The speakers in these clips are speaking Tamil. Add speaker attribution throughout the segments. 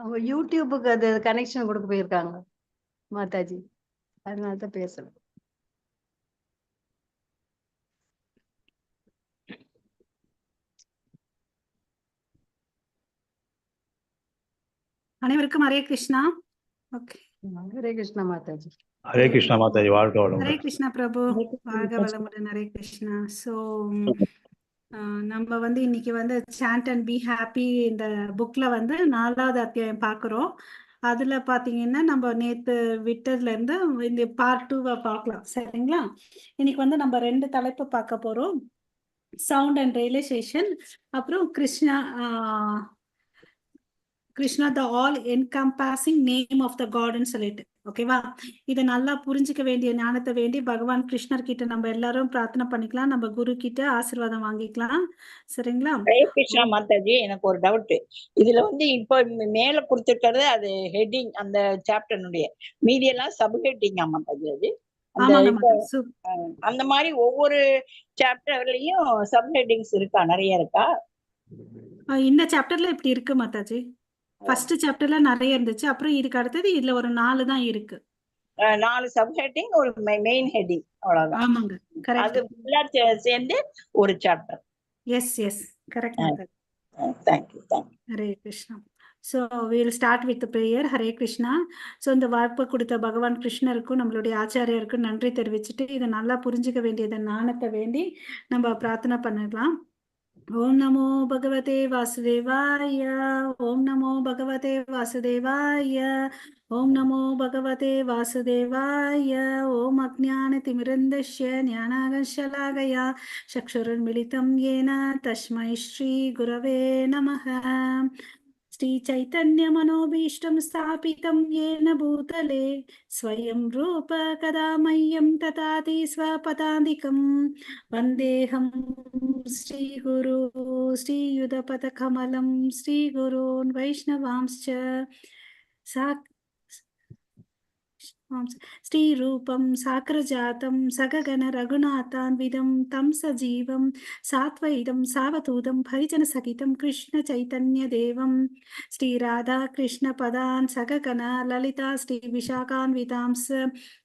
Speaker 1: அவங்க யூடியூபுக்கு அது கனெக்ஷன் கொடுக்க போயிருக்காங்க மாதாஜி, அதனாலதான் பேசணும்.
Speaker 2: அனைவருக்கும் ஹரே கிருஷ்ணா. ஓகே,
Speaker 1: ஹரே கிருஷ்ணா மாதாஜி.
Speaker 3: ஹரே கிருஷ்ணா மாதாஜி, வாழ்க
Speaker 2: ஹரே
Speaker 3: வளமுடன்.
Speaker 2: கிருஷ்ணா பிரபு, வாழ்க வளமுடன். ஹரே கிருஷ்ணா. ஸோ நம்ம வந்து இன்னைக்கு வந்து சாண்ட் அண்ட் பி ஹாப்பி இந்த புக்ல வந்து 4வது அத்தியாயம் பார்க்குறோம். அதுல பாத்தீங்கன்னா நம்ம நேத்து விட்டதுல இருந்து இந்த பார்ட் 2 பார்க்கலாம், சரிங்களா? இன்னைக்கு வந்து நம்ம 2 தலைப்பு பார்க்க போறோம், சவுண்ட் அண்ட் ரியலைசேஷன், அப்புறம் Krishna the all encompassing name of the காட்னு சொல்லிட்டு. ஓகேவா? இதை நல்லா புரிஞ்சுக்க வேண்டிய ஞானத்தை வேண்டி பகவான் கிருஷ்ணர் கிட்ட நம்ம எல்லாரும் பிரார்த்தனை பண்ணிக்கலாம், நம்ம குரு கிட்ட ஆசீர்வாதம் வாங்கிக்கலாம், சரிங்களா?
Speaker 4: ஹரே கிருஷ்ணா மாதாஜி, எனக்கு ஒரு டவுட். இதுல வந்து இப்ப மேல கொடுத்திருக்கிறது அது ஹெட்டிங், அந்த சாப்டர்னுடைய மீதி எல்லாம் சப் ஹெட்டிங்கா மாதாஜி? அது அந்த மாதிரி ஒவ்வொரு சாப்டர்லயும் சப் ஹெட்டிங்ஸ் இருக்கா? நிறைய இருக்கா?
Speaker 2: இந்த சாப்டர்ல இப்படி இருக்கு மாதாஜி. ஃபர்ஸ்ட் சாப்டர்ல நிறைய இருந்துச்சு, அப்புறம் இதுக்கு அடுத்தது இதுல ஒரு 4 தான் இருக்கு.
Speaker 4: 4 சப் ஹெட்டிங், ஒரு மெயின் ஹெட்டிங், அவ்வளவுதான்.
Speaker 2: ஆமாங்க, கரெக்ட்.
Speaker 4: அது ஃபுல்லா சேர்ந்து ஒரு chapter.
Speaker 2: Yes correct Mataji.
Speaker 4: Thank you.
Speaker 2: Hare Krishna. So we'll start with prayer. Hare Krishna. So இந்த வாய்ப்பு கொடுத்த பகவான் கிருஷ்ணருக்கும் நம்மளுடைய ஆச்சாரியருக்கும் நன்றி தெரிவிச்சுட்டு இதை நல்லா புரிஞ்சுக்க வேண்டியதை ஞானத்தை வேண்டி நம்ம பிரார்த்தனை பண்ணலாம். ஓம் நமோ பகவதே வாசுதேவாய, ஓம் நமோ பகவதே வாசுதேவாய, ஓம் நமோ பகவதே வாசுதேவாய. ஓம் அஜ்ஞான திமிரந்தஸ்ய ஞானாகர்ஷலாகயா சக்ஷுருன்மிலிதம் येन தஸ்மை ஸ்ரீ குரவே நமः. श्री चैतन्य मनोभीष्टं स्थापितं येन भूतले स्वयं रूप कदा मह्यं ददाति स्वपदान्तिकं। वन्देऽहं श्रीगुरु श्रीयुतपदकमलं श्रीगुरून् वैष्णवांश्च श्रीरूपं साग्रजातं सगगण रघुनाथान्वितं तं सजीवं सात्वैतं सावधूतं हरिजनसहितं कृष्ण चैतन्य देवं श्रीराधा कृष्ण पदान् सगगण ललिता श्री विशाखान्वितांस।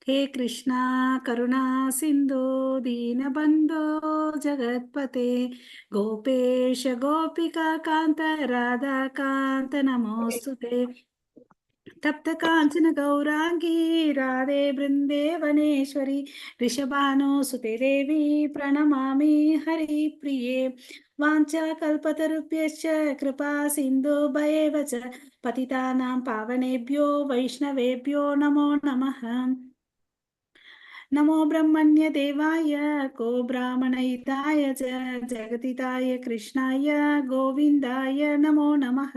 Speaker 2: हे कृष्णा करुणा सिन्धु दीनबन्धो जगत्पते गोपेश गोपिका कान्त राधा कान्त नमोस्तुते। तप्त कांचन गौरांगी राधे वृंदेवनेश्वरी ऋषभानुसुते देवी प्रणमामि हरिप्रिये। वाञ्छा कल्पतरुभ्यश्च कृपा सिन्धुभ्येव च पतितानां पावनेभ्यो वैष्णवेभ्यो नमो नमः। नमो ब्रह्मण्य देवाय को ब्राह्मणहिताय च जगदिताय कृष्णाय गोविन्दाय नमो नमः।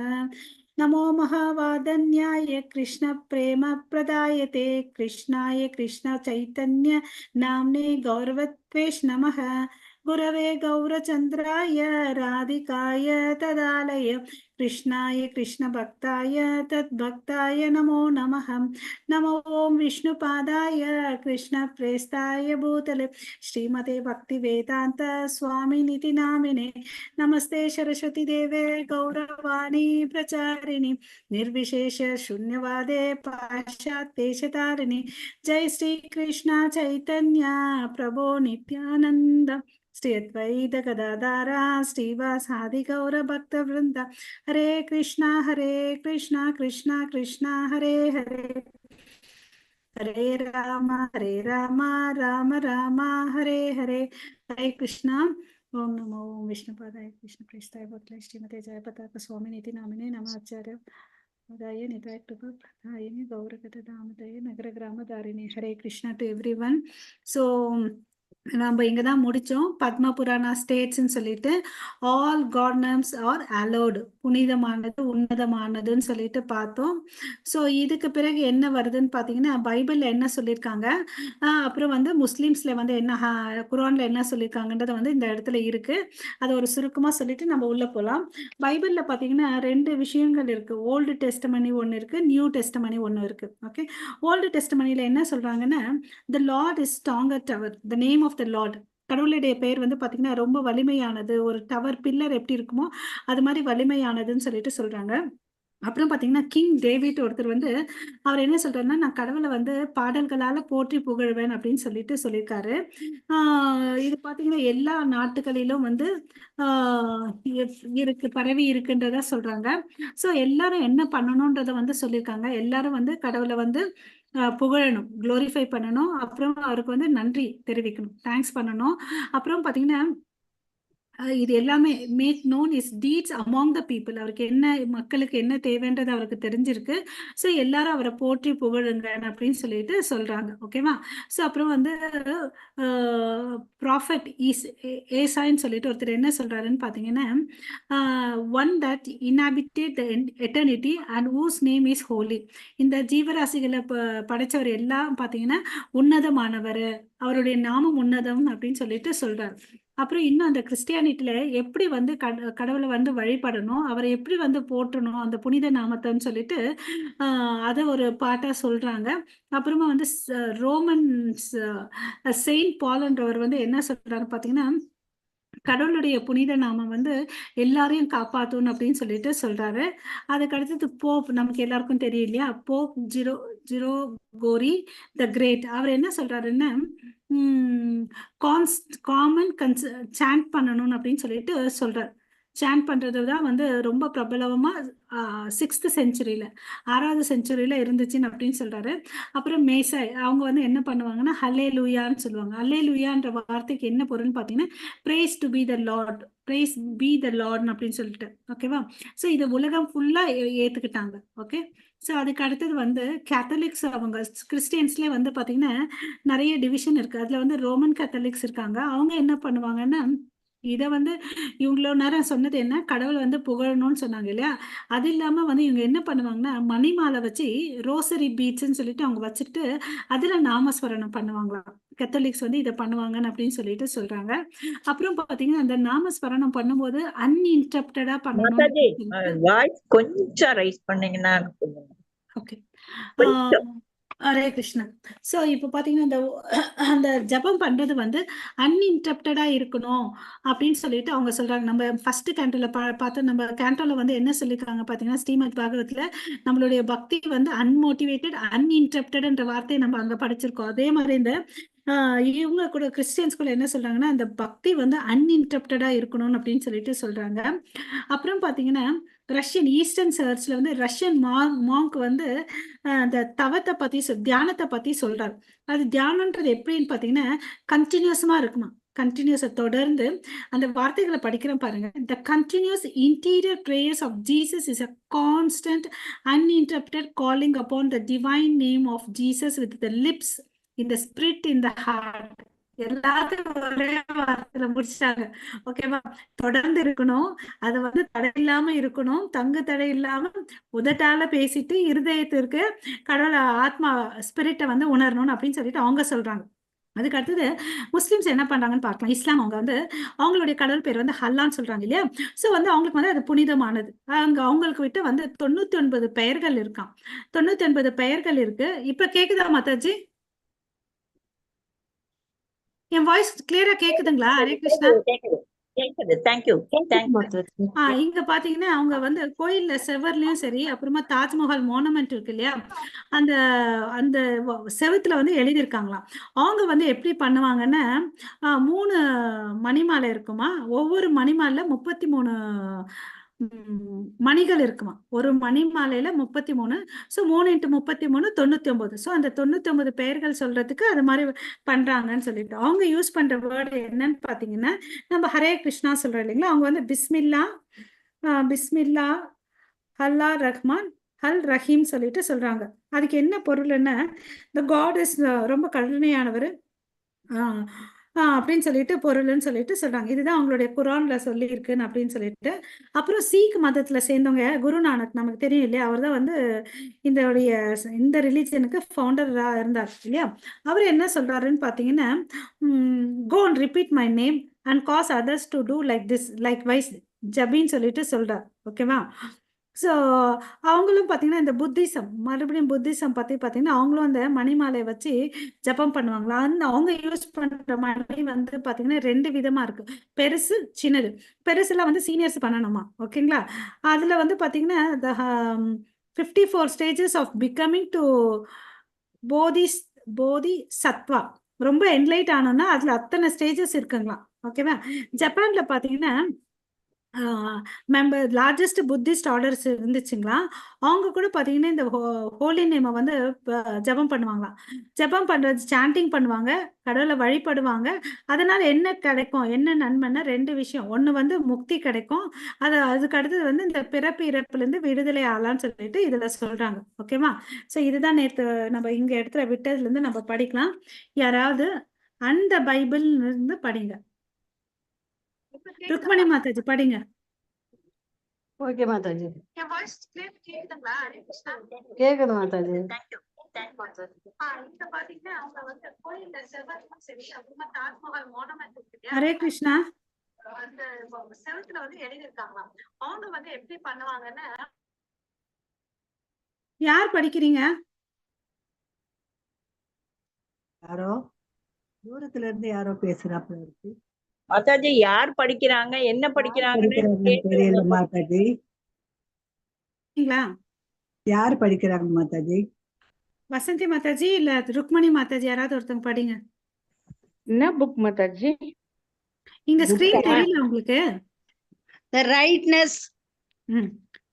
Speaker 2: नमो महावादन्याय कृष्ण प्रेम प्रदायते कृष्णाय कृष्ण चैतन्य नाम्ने गौरवत्वेश नमः। गुरवे गौरचन्द्राय राधिकाय तदालय कृष्णाय कृष्ण भक्ताय तद्भक्ताय नमो नमः। नमो ओं विष्णुपादाय कृष्ण प्रेष्ठाय भूतले श्रीमते भक्ति वेदांत स्वामिनिति नामिने। नमस्ते सरस्वती देवे गौरवाणी प्रचारिणी निर्विशेष शून्यवादे पाश्चात्यदेशतारिणी। जय श्री कृष्ण चैतन्य प्रभो नित्यानंद श्री अद्वैत गदाधरा श्रीवासादि गौर भक्त वृंद। हरे कृष्णा कृष्णा कृष्णा हरे हरे, हरे राम राम राम हरे हरे। हरे कृष्णा। ओम नमो विष्णुपादाय कृष्ण प्रेष्ठाय भूतले श्रीमते जय पताका स्वामिनिति नामिने नमाचार्य उदय निताय कृपा प्रदायिनि गौरगत दामोदय नगर ग्राम धारिणी। Hare Krishna to everyone. So நம்ம இங்கே தான் முடித்தோம். பத்ம புராணா ஸ்டேட்ஸ்ன்னு சொல்லிட்டு all God names are allowed, புனிதமானது உன்னதமானதுன்னு சொல்லிட்டு பார்த்தோம். ஸோ இதுக்கு பிறகு என்ன வருதுன்னு பார்த்தீங்கன்னா பைபிளில் என்ன சொல்லியிருக்காங்க, அப்புறம் வந்து முஸ்லீம்ஸில் வந்து என்ன குரானில் என்ன சொல்லியிருக்காங்கன்றது வந்து இந்த இடத்துல இருக்குது. அதை ஒரு சுருக்கமாக சொல்லிட்டு நம்ம உள்ளே போகலாம். பைபிளில் பார்த்தீங்கன்னா 2 விஷயங்கள் இருக்குது. ஓல்டு டெஸ்டமனி ஒன்று இருக்குது, நியூ டெஸ்டமனி ஒன்று இருக்குது. ஓகே, ஓல்டு டெஸ்டமனியில் என்ன சொல்கிறாங்கன்னா, the lord is stronger tower, the name of the lord, கடவுளுடைய பெயர் வந்து பார்த்தீங்கன்னா ரொம்ப வலிமையானது, ஒரு டவர் பில்லர் எப்படி இருக்குமோ அது மாதிரி வலிமையானதுன்னு சொல்லிட்டு சொல்றாங்க. அப்புறம் பாத்தீங்கன்னா கிங் டேவிட் ஒருத்தர் வந்து அவர் என்ன சொல்றாருன்னா, நான் கடவுளை வந்து பாடல்களால போற்றி புகழ்வேன் அப்படின்னு சொல்லிட்டு சொல்லியிருக்காரு. இது பாத்தீங்கன்னா எல்லா நாட்டுகளிலும் வந்து இருக்கு, பரவி இருக்குன்றதா சொல்றாங்க. ஸோ எல்லாரும் என்ன பண்ணணும்ன்றத வந்து சொல்லியிருக்காங்க. எல்லாரும் வந்து கடவுளை வந்து புகழணும், குளோரிஃபை பண்ணணும், அப்புறம் அவருக்கு வந்து நன்றி தெரிவிக்கணும், தேங்க்ஸ் பண்ணணும். அப்புறம் பாத்தீங்கன்னா இது எல்லாமே make known his deeds among the people. அவருக்கு என்ன, மக்களுக்கு என்ன தேவைன்றது அவருக்கு தெரிஞ்சிருக்கு. ஸோ எல்லாரும் அவரை போற்றி புகழுங்க அப்படின்னு சொல்லிட்டு சொல்றாங்க. ஓகேவா? ஸோ அப்புறம் வந்து ப்ராஃபட் ஏசாயின்னு சொல்லிட்டு ஒருத்தர் என்ன சொல்றாருன்னு பார்த்தீங்கன்னா, one that inhabited the eternity and whose name is holy. இந்த ஜீவராசிகளை படைச்சவர் எல்லாம் பார்த்தீங்கன்னா உன்னதமானவர், அவருடைய நாமம் உன்னதம் அப்படின்னு சொல்லிட்டு சொல்றாரு. அப்புறம் இன்னும் அந்த கிறிஸ்டியானிட்டியில எப்படி வந்து கடவுளை வந்து வழிபடணும், அவரை எப்படி வந்து போற்றணும் அந்த புனித நாமத்தைன்னு சொல்லிட்டு அதை ஒரு பாட்டா சொல்றாங்க. அப்புறமா வந்து ரோமன்ஸ் செயின்ட் பால்ன்றவர் வந்து என்ன சொல்றாரு பார்த்தீங்கன்னா, கடவுளுடைய புனித நாமம் வந்து எல்லாரையும் காப்பாத்தணும் அப்படின்னு சொல்லிட்டு சொல்றாரு. அதுக்கு அடுத்தது போப், நமக்கு எல்லாருக்கும் தெரியும் இல்லையா, போப் ஜீரோ கோரி த கிரேட். அவர் என்ன சொல்றாருன்னா, காமன் சாண்ட் பண்ணணும் அப்படின்னு சொல்லிட்டு சொல்றாரு. சாண்ட் பண்றது தான் வந்து ரொம்ப பிரபலமா 6th செஞ்சுரியில, 6வது செஞ்சுரியில இருந்துச்சுன்னு அப்படின்னு சொல்றாரு. அப்புறம் மேசாய் அவங்க வந்து என்ன பண்ணுவாங்கன்னா ஹல்லே லூயான்னு சொல்லுவாங்க. ஹல்லே லூயான்ற வார்த்தைக்கு என்ன பொருள்னு பார்த்தீங்கன்னா praise to be the lord, praise be the lord அப்படின்னு சொல்லிட்டு. ஓகேவா? ஸோ இதை உலகம் ஃபுல்லா ஏத்துக்கிட்டாங்க. ஓகே. ஸோ அதுக்கு அடுத்தது வந்து கேத்தலிக்ஸ், அவங்க கிறிஸ்டியன்ஸ்லேயே வந்து பார்த்தீங்கன்னா நிறைய டிவிஷன் இருக்கு. அதுல வந்து ரோமன் கேத்தலிக்ஸ் இருக்காங்க. அவங்க என்ன பண்ணுவாங்கன்னா, இதை வந்து இவங்களோ நேரம் சொன்னது என்ன, கடவுள் வந்து புகழணும்னு சொன்னாங்க இல்லையா, அது இல்லாம வந்து இவங்க என்ன பண்ணுவாங்கன்னா மணி மாலை வச்சு ரோசரி பீட்ஸ்ன்னு சொல்லிட்டு அவங்க வச்சுட்டு அதுல நாமஸ்மரணம் பண்ணுவாங்களாம். கத்தோலிக்ஸ் வந்து இதை பண்ணுவாங்கன்னு அப்படின்னு சொல்லிட்டு சொல்றாங்க. அப்புறம் பாத்தீங்கன்னா அந்த நாமஸ்மரணம் பண்ணும்போது அன்இன்டரப்டடா பண்ணணும்.
Speaker 4: மாதாஜி வாய்ஸ் கொஞ்சம் ரைஸ் பண்ணீங்கன்னா
Speaker 2: ஓகே.
Speaker 4: கொஞ்சம்.
Speaker 2: ஹரே கிருஷ்ணா. ஸோ இப்போ பார்த்தீங்கன்னா அந்த ஜபம் பண்றது வந்து அன்இன்டரப்டடா இருக்கணும் அப்படின்னு சொல்லிட்டு அவங்க சொல்றாங்க. நம்ம ஃபர்ஸ்ட் கேண்டோல பார்த்தோம். நம்ம கேண்டோல வந்து என்ன சொல்லியிருக்காங்க பார்த்தீங்கன்னா, ஸ்ரீமத் பாகவத்துல நம்மளுடைய பக்தி வந்து அன்மோட்டிவேட்டட் அன்இன்டரப்டட்ன்ற வார்த்தையை நம்ம அங்க படிச்சிருக்கோம். அதே மாதிரி இந்த இவங்க கூட கிறிஸ்டியன்ஸ் கூட என்ன சொல்றாங்கன்னா, அந்த பக்தி வந்து அன்இன்டரப்டடா இருக்கணும் அப்படின்னு சொல்லிட்டு சொல்றாங்க. அப்புறம் பார்த்தீங்கன்னா ரஷ்யன் ஈஸ்டர்ன் சர்ச்ல வந்து ரஷ்யன் மாங்க் வந்து அந்த தவத்தை பத்தி தியானத்தை பத்தி சொல்றாரு. அது தியானம்ன்றது எப்படின்னு பாத்தீங்கன்னா கண்டினியூஸமா இருக்குமா, கண்டினியூஸை தொடர்ந்து அந்த வார்த்தைகளை படிக்கிறேன் பாருங்க. The continuous interior prayers of Jesus is a constant uninterrupted calling upon the divine name of Jesus with the lips in the spirit in the heart. எல்லாத்தையும் ஒரே வார்த்தையில முடிச்சிட்டாங்க. ஓகேவா? தொடர்ந்து இருக்கணும், அது வந்து தடை இல்லாம இருக்கணும், தங்கு தடை இல்லாம உதட்டால பேசிட்டு இருதயத்திற்கு கடவுள ஆத்மா ஸ்பிரிட்டை வந்து உணரணும் அப்படின்னு சொல்லிட்டு அவங்க சொல்றாங்க. அதுக்கு அடுத்தது முஸ்லிம்ஸ் என்ன பண்றாங்கன்னு பார்க்கலாம். இஸ்லாம் அவங்க வந்து அவங்களுடைய கடவுள் பேர் வந்து ஹல்லான்னு சொல்றாங்க இல்லையா. ஸோ வந்து அவங்களுக்கு வந்து அது புனிதமானது. அவங்களுக்கு விட்டு வந்து 99 பெயர்கள் இருக்கான். 99 பெயர்கள் இருக்கு. இப்ப கேக்குதா மாதாஜி? என் வாய்ஸ் கிளியரா கேக்குதுங்களா? ஹரே கிருஷ்ணா.
Speaker 4: தேங்க்யூ.
Speaker 2: இங்க பாத்தீங்கன்னா அவங்க வந்து கோயில்ல செவர்லயும் சரி, அப்புறமா தாஜ்மஹால் மோனமெண்ட் இருக்கு இல்லையா, அந்த அந்த செவத்துல வந்து எழுதியிருக்காங்களாம். அவங்க வந்து எப்படி பண்ணுவாங்கன்னா 3 மணிமாலை இருக்குமா, ஒவ்வொரு மணிமாலைல 33 மணிகள் இருக்குமா. ஒரு மணி மாலையில 33. ஸோ 3 × 33 99. ஸோ அந்த 99 பெயர்கள் சொல்றதுக்கு அது மாதிரி பண்றாங்கன்னு சொல்லிட்டு அவங்க யூஸ் பண்ற வேர்டு என்னன்னு பாத்தீங்கன்னா, நம்ம ஹரே கிருஷ்ணா சொல்றோம் இல்லைங்களா, அவங்க வந்து பிஸ்மில்லா, பிஸ்மில்லா, அல்லா ரஹ்மான், அல் ரஹீம் சொல்லிட்டு சொல்றாங்க. அதுக்கு என்ன பொருள்னா, த காட் இஸ் ரொம்ப கருணையானவர் அப்படின்னு சொல்லிட்டு பொருள்னு சொல்லிட்டு சொல்றாங்க. இதுதான் அவங்களுடைய குரான்ல சொல்லி இருக்குன்னு அப்படின்னு சொல்லிட்டு. அப்புறம் சீக் மதத்துல சேர்ந்தவங்க குருநானக் நமக்கு தெரியும் இல்லையா, அவர் தான் வந்து இந்த ரிலீஜனுக்கு ஃபவுண்டரா இருந்தார் இல்லையா. அவர் என்ன சொல்றாருன்னு பாத்தீங்கன்னா, go and repeat my name and cause others to do like this likewise ஜபின்னு சொல்லிட்டு சொல்றார். ஓகேவா? ஸோ அவங்களும் பார்த்தீங்கன்னா இந்த புத்திசம் மறுபடியும் புத்திசம் பற்றி பார்த்தீங்கன்னா அவங்களும் அந்த மணிமாலையை வச்சு ஜபம் பண்ணுவாங்களா. அந்த அவங்க யூஸ் பண்ணுற மணி வந்து பார்த்தீங்கன்னா 2 விதமாக இருக்குது, பெருசு சின்னது. பெருசுலாம் வந்து சீனியர்ஸ் பண்ணணுமா, ஓகேங்களா. அதில் வந்து பார்த்தீங்கன்னா த 54 ஸ்டேஜஸ் ஆஃப் பிகமிங் டு போதி போதி சத்வா. ரொம்ப என்லைட் ஆனோம்னா அதில் அத்தனை ஸ்டேஜஸ் இருக்குங்களா, ஓகேவா. ஜப்பானில் பார்த்தீங்கன்னா மெம்பர் லார்ஜஸ்ட் புத்திஸ்ட் ஆர்டர்ஸ் இருந்துச்சுங்களா. அவங்க கூட பார்த்தீங்கன்னா இந்த ஹோலி நேமை வந்து ஜபம் பண்ணுவாங்களாம். ஜபம் பண்ணுறது சாண்டிங் பண்ணுவாங்க, கடவுளை வழிபடுவாங்க. அதனால என்ன கிடைக்கும், என்ன நன்மைன்னா 2 விஷயம். ஒன்று வந்து முக்தி கிடைக்கும், அதுக்கு அடுத்தது வந்து இந்த பிறப்பு இறப்புலேருந்து விடுதலை ஆகலான்னு சொல்லிட்டு இதில் சொல்கிறாங்க, ஓகேவா. ஸோ இதுதான் நேற்று நம்ம இங்கே இடத்துல விட்டதுலேருந்து நம்ம படிக்கலாம். யாராவது அந்த பைபிள் இருந்து படிங்க. ருக்மணி மாதாஜி படிங்க.
Speaker 1: ஓகே மாதாஜி. கேக்குது மாதாஜி.
Speaker 2: ஹரே கிருஷ்ணா.
Speaker 3: அந்த செவத்துல வந்து எழுதியிருக்காங்களாம். அவங்க வந்து எப்படி பண்ணுவாங்கன்னா,
Speaker 2: யார் படிக்கிறீங்க?
Speaker 5: யாரோ தூரத்துல இருந்து யாரோ பேசுறாப்புல இருக்கு.
Speaker 4: மாதாஜி யார் படிக்கிறாங்க, என்ன படிக்கிறாங்கன்னு
Speaker 5: தெரியல மாதாஜி.
Speaker 2: சரிங்களா?
Speaker 5: யார் படிக்கிறாங்க மாதாஜி?
Speaker 2: வசந்தி மாதாஜி இல்ல ருக்மணி மாதாஜி, யாராவது ஒருத்தங்க படிங்க.
Speaker 6: என்ன புக் மாதாஜி?
Speaker 2: இங்க ஸ்கிரீன் தெரியல உங்களுக்கு?
Speaker 1: The rightness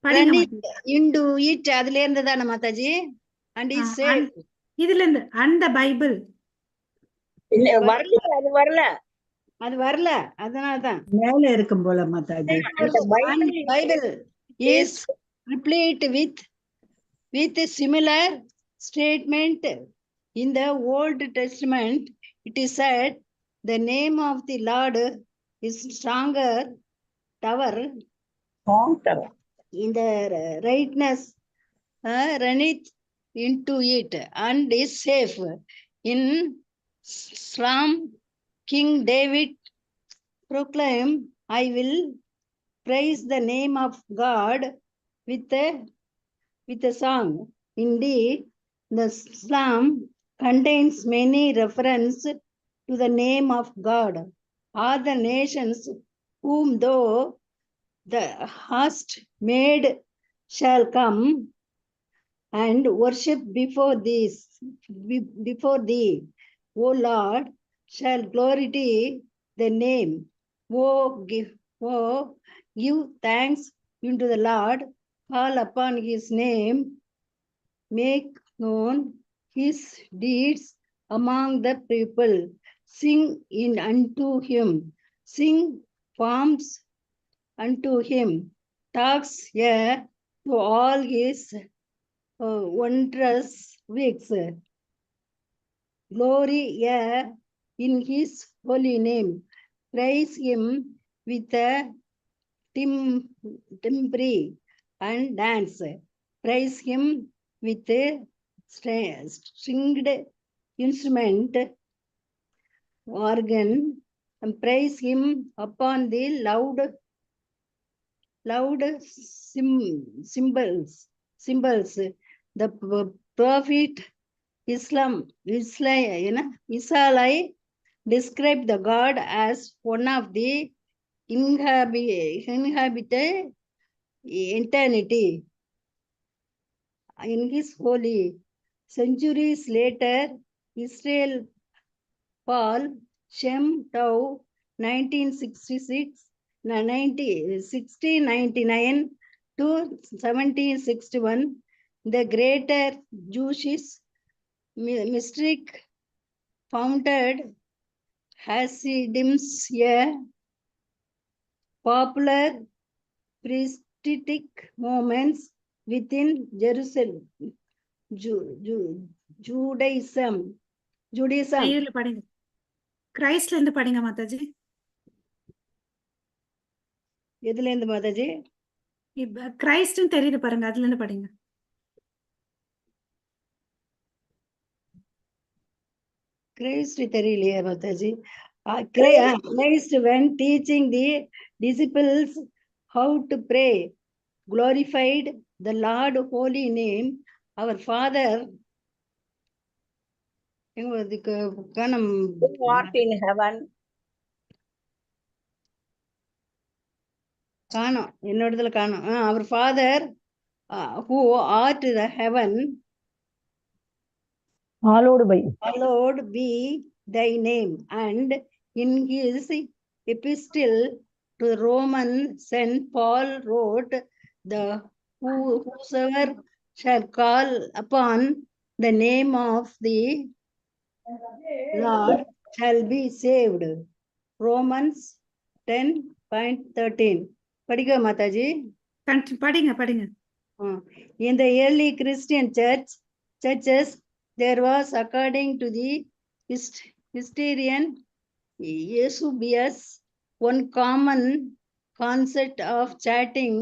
Speaker 2: படிங்க
Speaker 1: run
Speaker 2: மாதாஜி.
Speaker 1: into it அதுல இருந்து தானே மாதாஜி. And he said
Speaker 2: இதுல இருந்து அந்த பைபிள்.
Speaker 4: இல்ல வரல, அது வரல,
Speaker 1: அது வரல, அதனாலதான்.
Speaker 5: மேல இருக்கும் போல மாதாஜி.
Speaker 4: அந்த
Speaker 1: And
Speaker 4: Bible
Speaker 1: Bible is replete with similar statement. In the Old Testament, it is said, the name of the Lord is stronger tower. In the rightness runneth into it and is safe. In Psalm, King David proclaim, I will praise the name of God with a song. Indeed, the Psalm contains many references to the name of God. All the nations whom thou hast made shall come and worship before thee. O Lord, shall glorify the name. Give thanks unto the Lord, call upon his name, make known his deeds among the people. Sing unto him, sing psalms unto him, talks to all his wondrous works. Glory in his holy name. Praise him with a timbrel and dance. Praise him with a stringed instrument, organ, and praise him upon the loud cymbals. The prophet Isaiah described the God as one of the inhabited eternity in his holy. Centuries later, Israel Paul Shem Tov 1699 to 1761, the greater Jewish mystic founded Hasidims, a popular priesthood movements within Jerusalem. Judaism.
Speaker 2: இதுல படிங்க. கிரைஸ்ட்ல இருந்து படிங்க மாதாஜி.
Speaker 1: எதுல இருந்து மாதாஜி?
Speaker 2: கிரைஸ்ட்னு தெரியுது பாருங்க, அதுல இருந்து படிங்க.
Speaker 1: Christ தெரியலையே Mataji. Christ when teaching the disciples how to pray glorified the Lord holy name, our Father. இதுக்கு கணம்
Speaker 4: Who art in heaven,
Speaker 1: காணோம், என்னோடதுல காணோம். அவர் Father who art in the heaven, hallowed be thy name. And in his epistle to Roman, St. Paul wrote, whosoever shall call upon the name of the Lord shall be saved. Romans 10:13. படிக்க மாதாஜி.
Speaker 2: படிங்க படிங்க.
Speaker 1: In the early Christian churches, there was, according to the historian Eusebius, one common concept of chanting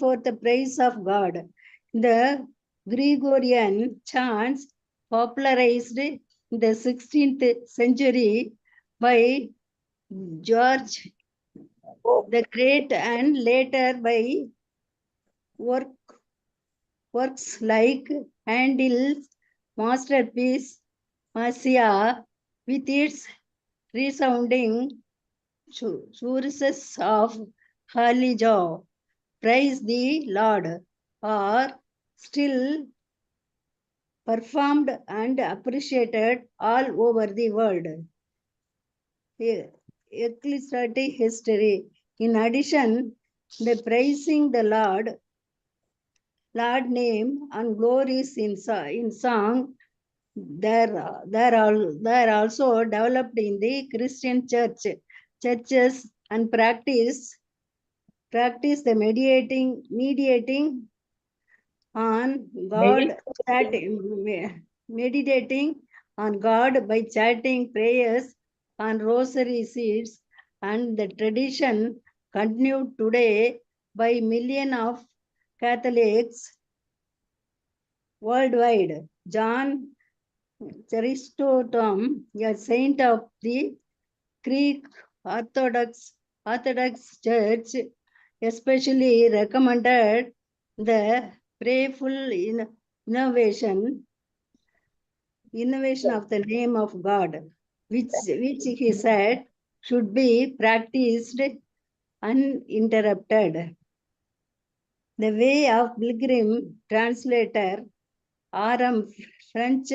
Speaker 1: for the praise of God. The Gregorian chants, popularized in the 16th century by George the Great and later by works like Handel's masterpiece Messiah, with its resounding choruses of Holy Joy, Praise the Lord, are still performed and appreciated all over the world. Ecclesiastic history. In addition, the praising the Lord name and glories in song, they're also developed in the Christian churches and practice the mediating on God, meditating on God by chanting prayers on rosary seeds, and the tradition continued today by millions of Catholics worldwide. John Chrysostom, a saint of the Greek Orthodox Church, especially recommended the prayerful innovation of the name of God, which he said should be practiced uninterrupted. The Way of Pilgrim translator R.M. French,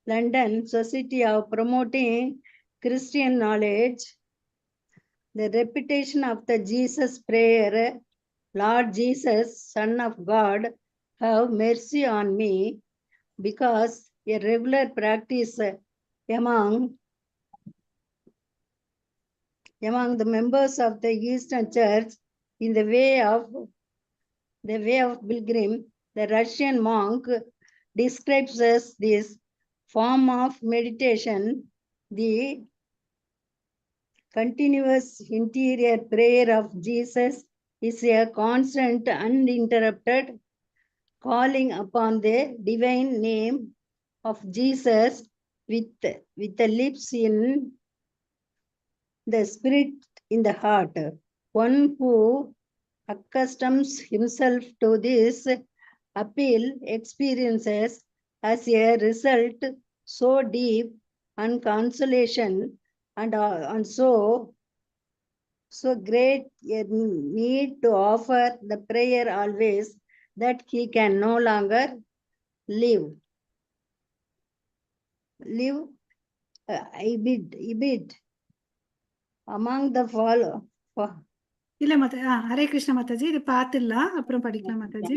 Speaker 1: London Society of Promoting Christian Knowledge. The repetition of the Jesus prayer, Lord Jesus, Son of God, have mercy on me, because a regular practice among the members of the Eastern Church in the way of Pilgrim, the Russian monk describes as this form of meditation, the continuous interior prayer of Jesus is a constant, uninterrupted calling upon the divine name of Jesus with the lips in the spirit in the heart. One who accustoms himself to this appeal experiences as a result so deep and consolation and so great a need to offer the prayer always, that he can no longer live ibid among the
Speaker 2: இல்ல ஹரே கிருஷ்ண மாதாஜி, இது பார்த்துடலாம், அப்புறம் படிக்கலாம் மாதாஜி.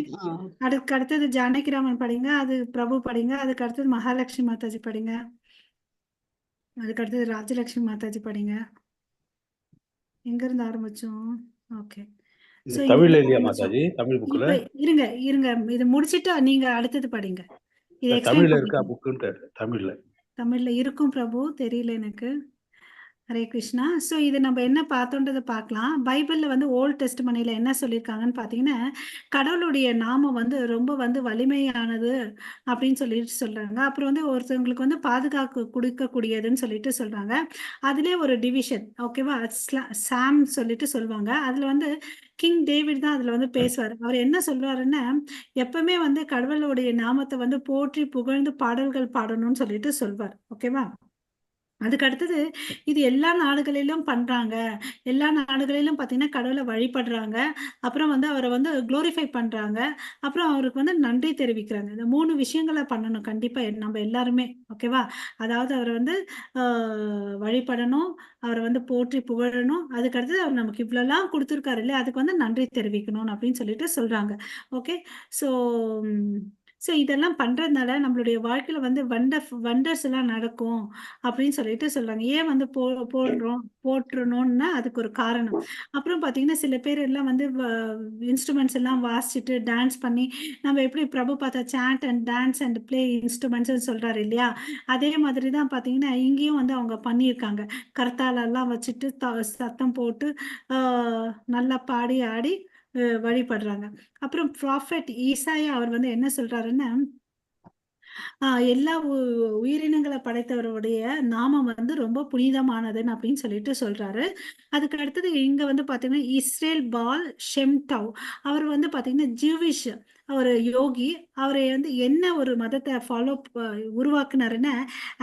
Speaker 2: அதுக்கு அடுத்தது ஜானகிராமன் படிங்க, அது பிரபு படிங்க, அதுக்கு அடுத்தது மகாலட்சுமி மாதாஜி படிங்க, அதுக்கு அடுத்தது ராஜலட்சுமி மாதாஜி படிங்க. எங்க இருந்து ஆரம்பிச்சோம்? ஓகே,
Speaker 7: தமிழ்ல இல்லையா மாதாஜி? தமிழ் புக்ல
Speaker 2: இருங்க இது முடிச்சிட்டு நீங்க அடுத்தது படிங்க. இது
Speaker 7: தமிழ்ல இருக்கா புக்குன்னு? தமிழ்ல
Speaker 2: இருக்கும் பிரபு, தெரியல எனக்கு. ஹரே கிருஷ்ணா. ஸோ இது நம்ம என்ன பார்த்தோன்றதை பார்க்கலாம். பைபிளில் வந்து ஓல்ட் டெஸ்ட்மனியில் என்ன சொல்லியிருக்காங்கன்னு பார்த்தீங்கன்னா, கடவுளுடைய நாமம் வந்து ரொம்ப வந்து வலிமையானது அப்படின்னு சொல்லிட்டு சொல்கிறாங்க. அப்புறம் வந்து ஒருத்தவங்களுக்கு வந்து பாதுகாப்பு கொடுக்கக்கூடியதுன்னு சொல்லிட்டு சொல்கிறாங்க. அதிலே ஒரு டிவிஷன், ஓகேவா, சாம் சொல்லிட்டு சொல்லுவாங்க. அதில் வந்து கிங் டேவிட் தான் அதில் வந்து பேசுவார். அவர் என்ன சொல்றாருன்னா, எப்பவுமே வந்து கடவுளுடைய நாமத்தை வந்து போற்றி புகழ்ந்து பாடல்கள் பாடணும்னு சொல்லிட்டு சொல்வார். ஓகேவா. அதுக்கு அடுத்தது, இது எல்லா நாடுகளிலும் பண்றாங்க. எல்லா நாடுகளிலும் பார்த்தீங்கன்னா கடவுளை வழிபடுறாங்க. அப்புறம் வந்து அவரை வந்து குளோரிஃபை பண்றாங்க. அப்புறம் அவருக்கு வந்து நன்றி தெரிவிக்கிறாங்க. இந்த 3 விஷயங்களை பண்ணணும் கண்டிப்பா நம்ம எல்லாருமே. ஓகேவா. அதாவது அவரை வந்து வழிபடணும், அவரை வந்து போற்றி புகழணும். அதுக்கு அடுத்தது அவர் நமக்கு இவ்வளோலாம் கொடுத்துருக்காரு இல்லையா, அதுக்கு வந்து நன்றி தெரிவிக்கணும் அப்படின்னு சொல்லிட்டு சொல்றாங்க. ஓகே. ஸோ ஸோ இதெல்லாம் பண்றதுனால நம்மளுடைய வாழ்க்கையில வந்து வண்டர்ஸ் எல்லாம் நடக்கும் அப்படின்னு சொல்லிட்டு சொல்றாங்க. ஏன் வந்து போற்றணும்னா அதுக்கு ஒரு காரணம். அப்புறம் பார்த்தீங்கன்னா சில பேர் எல்லாம் வந்து இன்ஸ்ட்ருமெண்ட்ஸ் எல்லாம் வாசிச்சுட்டு டான்ஸ் பண்ணி, நம்ம எப்படி பிரபு பார்த்தா chant and dance and play instruments சொல்றாரு இல்லையா, அதே மாதிரி தான் பார்த்தீங்கன்னா இங்கேயும் வந்து அவங்க பண்ணியிருக்காங்க. கர்த்தாலெல்லாம் வச்சுட்டு சத்தம் போட்டு நல்லா பாடி ஆடி வழிபடுறாங்க. அப்புறம் ப்ராஃபெட் ஈசாயா அவர் வந்து என்ன சொல்றாருன்னா, எல்லா உயிரினங்களை படைத்தவருடைய நாமம் வந்து ரொம்ப புனிதமானதுன்னு அப்படின்னு சொல்லிட்டு சொல்றாரு. அதுக்கு அடுத்தது இங்க வந்து பாத்தீங்கன்னா இஸ்ரேல் பால் ஷெம்டவ் அவர் வந்து பாத்தீங்கன்னா ஜூவிஷ் ஒரு யோகி. அவரை வந்து என்ன ஒரு மதத்தை உருவாக்குனாருன்னா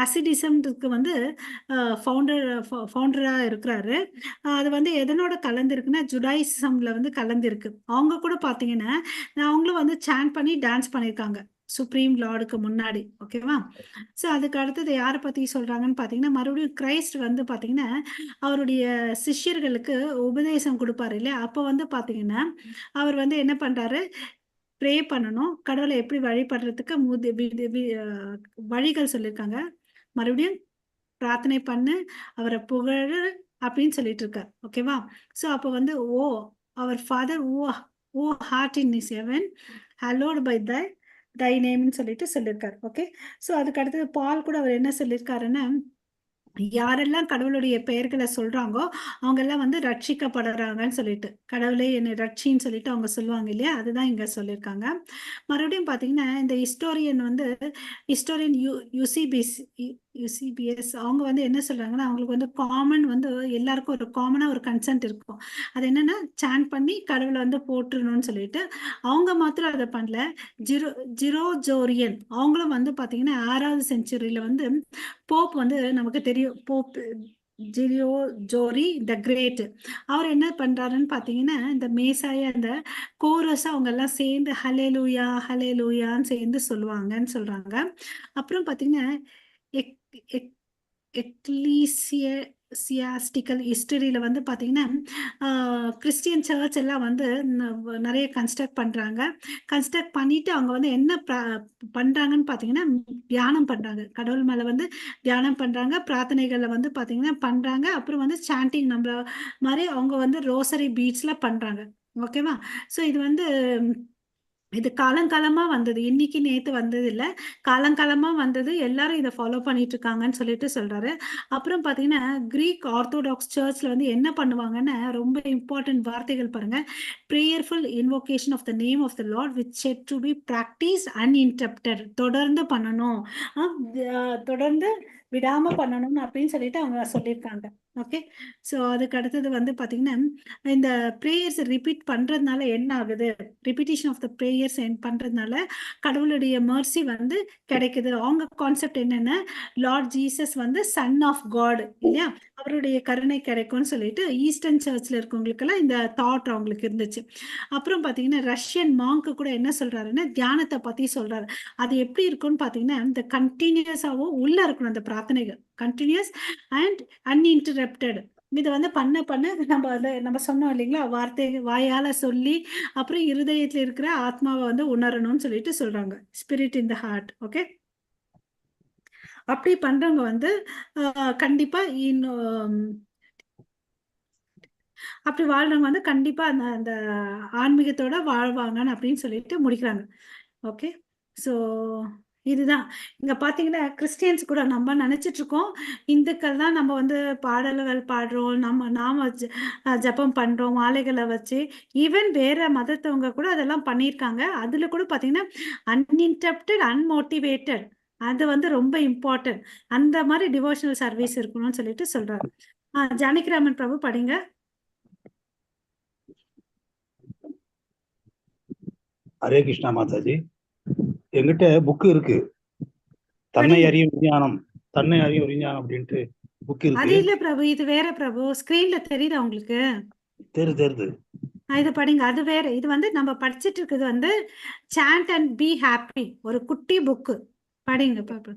Speaker 2: அசிடிசம்க்கு வந்து ஃபவுண்டரா இருக்கிறாரு. அது வந்து எதனோட கலந்துருக்குன்னா ஜுடாயிசம்ல வந்து கலந்துருக்கு. அவங்க கூட பாத்தீங்கன்னா அவங்களும் வந்து சாண்ட் பண்ணி டான்ஸ் பண்ணியிருக்காங்க சுப்ரீம் லார்டுக்கு முன்னாடி. ஓகேவா. ஸோ அதுக்கு அடுத்தது யாரை பற்றி சொல்கிறாங்கன்னு பார்த்தீங்கன்னா, மறுபடியும் கிரைஸ்ட் வந்து பார்த்தீங்கன்னா அவருடைய சிஷ்யர்களுக்கு உபதேசம் கொடுப்பாரு இல்லையா, அப்போ வந்து பார்த்தீங்கன்னா அவர் வந்து என்ன பண்ணுறாரு, ப்ரே பண்ணணும், கடவுளை எப்படி வழிபடுறதுக்கு வழிகள் சொல்லியிருக்காங்க. மறுபடியும் பிரார்த்தனை பண்ணு, அவரை புகழ் அப்படின்னு சொல்லிட்டு இருக்கார். ஓகேவா. ஸோ அப்போ வந்து அவர் father o art in is heaven hallowed by thy நேம்னு சொல்லிட்டு சொல்லியிருக்காரு. ஓகே. ஸோ அதுக்கு அடுத்தது பால் கூட அவர் என்ன சொல்லியிருக்காருன்னா, யாரெல்லாம் கடவுளுடைய பெயர்களை சொல்றாங்கோ அவங்க எல்லாம் வந்து ரட்சிக்கப்படுறாங்கன்னு சொல்லிட்டு, கடவுளே என்னை ரட்சின்னு சொல்லிட்டு அவங்க சொல்லுவாங்க இல்லையா, அதுதான் இங்க சொல்லியிருக்காங்க. மறுபடியும் பாத்தீங்கன்னா இந்த ஹிஸ்டோரியன் யூசிபிஎஸ் அவங்க வந்து என்ன சொல்றாங்கன்னா, அவங்களுக்கு வந்து காமன் வந்து எல்லாருக்கும் ஒரு காமனா ஒரு கன்சென்ட் இருக்கும். அது என்னன்னா சாண்ட் பண்ணி கடவுளை வந்து போட்டுருணும்னு சொல்லிட்டு அவங்க மாத்திரம் அதை பண்ணல. ஜிரோஜோரியன் அவங்களும் வந்து பாத்தீங்கன்னா 6வது செஞ்சுரியில வந்து போப் வந்து நமக்கு தெரியும், போப் ஜிரியோ ஜோரி த கிரேட். அவர் என்ன பண்றாருன்னு பாத்தீங்கன்னா இந்த மேசாய அந்த கோரஸ் அவங்க எல்லாம் சேர்ந்து ஹலேலூயா ஹலேலூயான்னு சேர்ந்து சொல்லுவாங்கன்னு சொல்றாங்க. அப்புறம் பாத்தீங்கன்னா எக்லீசியாஸ்டிக்கல் ஹிஸ்டரியில வந்து பாத்தீங்கன்னா கிறிஸ்டியன் சர்ச் எல்லாம் வந்து நிறைய கன்ஸ்ட்ரக்ட் பண்றாங்க. கன்ஸ்ட்ரக்ட் பண்ணிட்டு அவங்க வந்து என்ன பண்றாங்கன்னு பாத்தீங்கன்னா தியானம் பண்றாங்க, கடவுள் மேல வந்து தியானம் பண்றாங்க, பிரார்த்தனைகளை வந்து பாத்தீங்கன்னா பண்றாங்க. அப்புறம் வந்து சாண்டிங் நம்ம மாதிரி அவங்க வந்து ரோசரி பீட்ஸ்ல பண்றாங்க. ஓகேவா. ஸோ இது வந்து இது காலங்காலமா வந்தது, இன்னைக்கு நேத்து வந்தது இல்ல, காலங்காலமா வந்தது. எல்லாரும் இதை ஃபாலோ பண்ணிட்டு இருக்காங்கன்னு சொல்லிட்டு சொல்றாரு. அப்புறம் பாத்தீங்கன்னா கிரீக் ஆர்த்தோடாக்ஸ் சர்ச்ல வந்து என்ன பண்ணுவாங்கன்னா ரொம்ப இம்பார்ட்டன்ட் வார்த்தைகள் பாருங்க, prayerful invocation of the name of the lord which set to be practice uninterrupted. தொடர்ந்து பண்ணணும், தொடர்ந்து விடாம பண்ணணும் அப்படின்னு சொல்லிட்டு அவங்க சொல்லியிருக்காங்க. ஓகே. ஸோ அதுக்கு அடுத்தது வந்து பாத்தீங்கன்னா இந்த ப்ரேயர்ஸ் ரிப்பீட் பண்றதுனால என்ன ஆகுது, ரிப்பீட்டேஷன் ஆஃப் த ப்ரேயர்ஸ் பண்றதுனால கடவுளுடைய மர்சி வந்து கிடைக்குது. அவங்க கான்செப்ட் என்னன்னா லார்ட் ஜீசஸ் வந்து சன் ஆஃப் காட் இல்லையா, அவருடைய கருணை கிடைக்கும்னு சொல்லிட்டு ஈஸ்டர்ன் சர்ச்ல இருக்கவங்களுக்கெல்லாம் இந்த தாட் அவங்களுக்கு இருந்துச்சு. அப்புறம் பாத்தீங்கன்னா ரஷ்யன் மாங்க் கூட என்ன சொல்றாருன்னா தியானத்தை பத்தி சொல்றாரு. அது எப்படி இருக்கும்னு பாத்தீங்கன்னா இந்த கண்டினியூஸாவும் உள்ள இருக்கணும் அந்த பிரார்த்தனைகள், கண்டினியூஸ் அண்ட் அன்இன்டரப்டட். இதை வந்து பண்ண நம்ம சொன்னோம் இல்லைங்களா, வார்த்தை வாயால சொல்லி அப்புறம் இருதயத்துல இருக்கிற ஆத்மாவை வந்து உணரணும்னு சொல்லிட்டு சொல்றாங்க, spirit in the heart. Okay. அப்படி பண்றவங்க வந்து கண்டிப்பா இன்னும் அப்படி வாழ்றவங்க வந்து கண்டிப்பா அந்த ஆன்மீகத்தோட வாழ்வாங்கன்னு அப்படின்னு சொல்லிட்டு முடிக்கிறாங்க. ஓகே. ஸோ இதுதான் இங்க பாத்தீங்கன்னா கிறிஸ்டியன்ஸ் கூட நம்ம நினைச்சிட்டு இருக்கோம் இந்துக்கள் தான் நம்ம வந்து பாடல்கள் பாடுறோம் நாம ஜெபம் பண்றோம் மாலைகளை வச்சு. ஈவன் வேற மதத்தவங்க கூட அதெல்லாம் பண்ணியிருக்காங்க. அதுல கூட பாத்தீங்கன்னா அன்இன்டரப்டட் அன்மோட்டிவேட்டட் அது வந்து ரொம்ப இம்பார்ட்டன்ட். அந்த மாதிரி டிவோஷனல் சர்வீஸ் இருக்கணும்னு சொல்லிட்டு சொல்றாரு. ஜானகிராமன் பிரபு படிங்க.
Speaker 7: ஹரே கிருஷ்ணா மாதாஜி. எங்கிட்ட புக்கு இருக்கு, தன்னை
Speaker 2: படிங்க.
Speaker 7: அறியும் விஞ்ஞானம், தன்னை அறியும் விஞ்ஞானம் அப்படின்ட்டு புக்
Speaker 2: அது
Speaker 7: இருக்கு.
Speaker 2: இல்ல பிரபு, இது வேற பிரபு. ஸ்கிரீன்ல தெரியுதா உங்களுக்கு?
Speaker 7: தெரியுது.
Speaker 2: இது படிங்க, அது வேற. இது வந்து நம்ம படிச்சிட்டு இருக்குது வந்து சாண்ட் அண்ட் பி ஹாப்பி, ஒரு குட்டி புக்கு. படிங்க பாப்பா.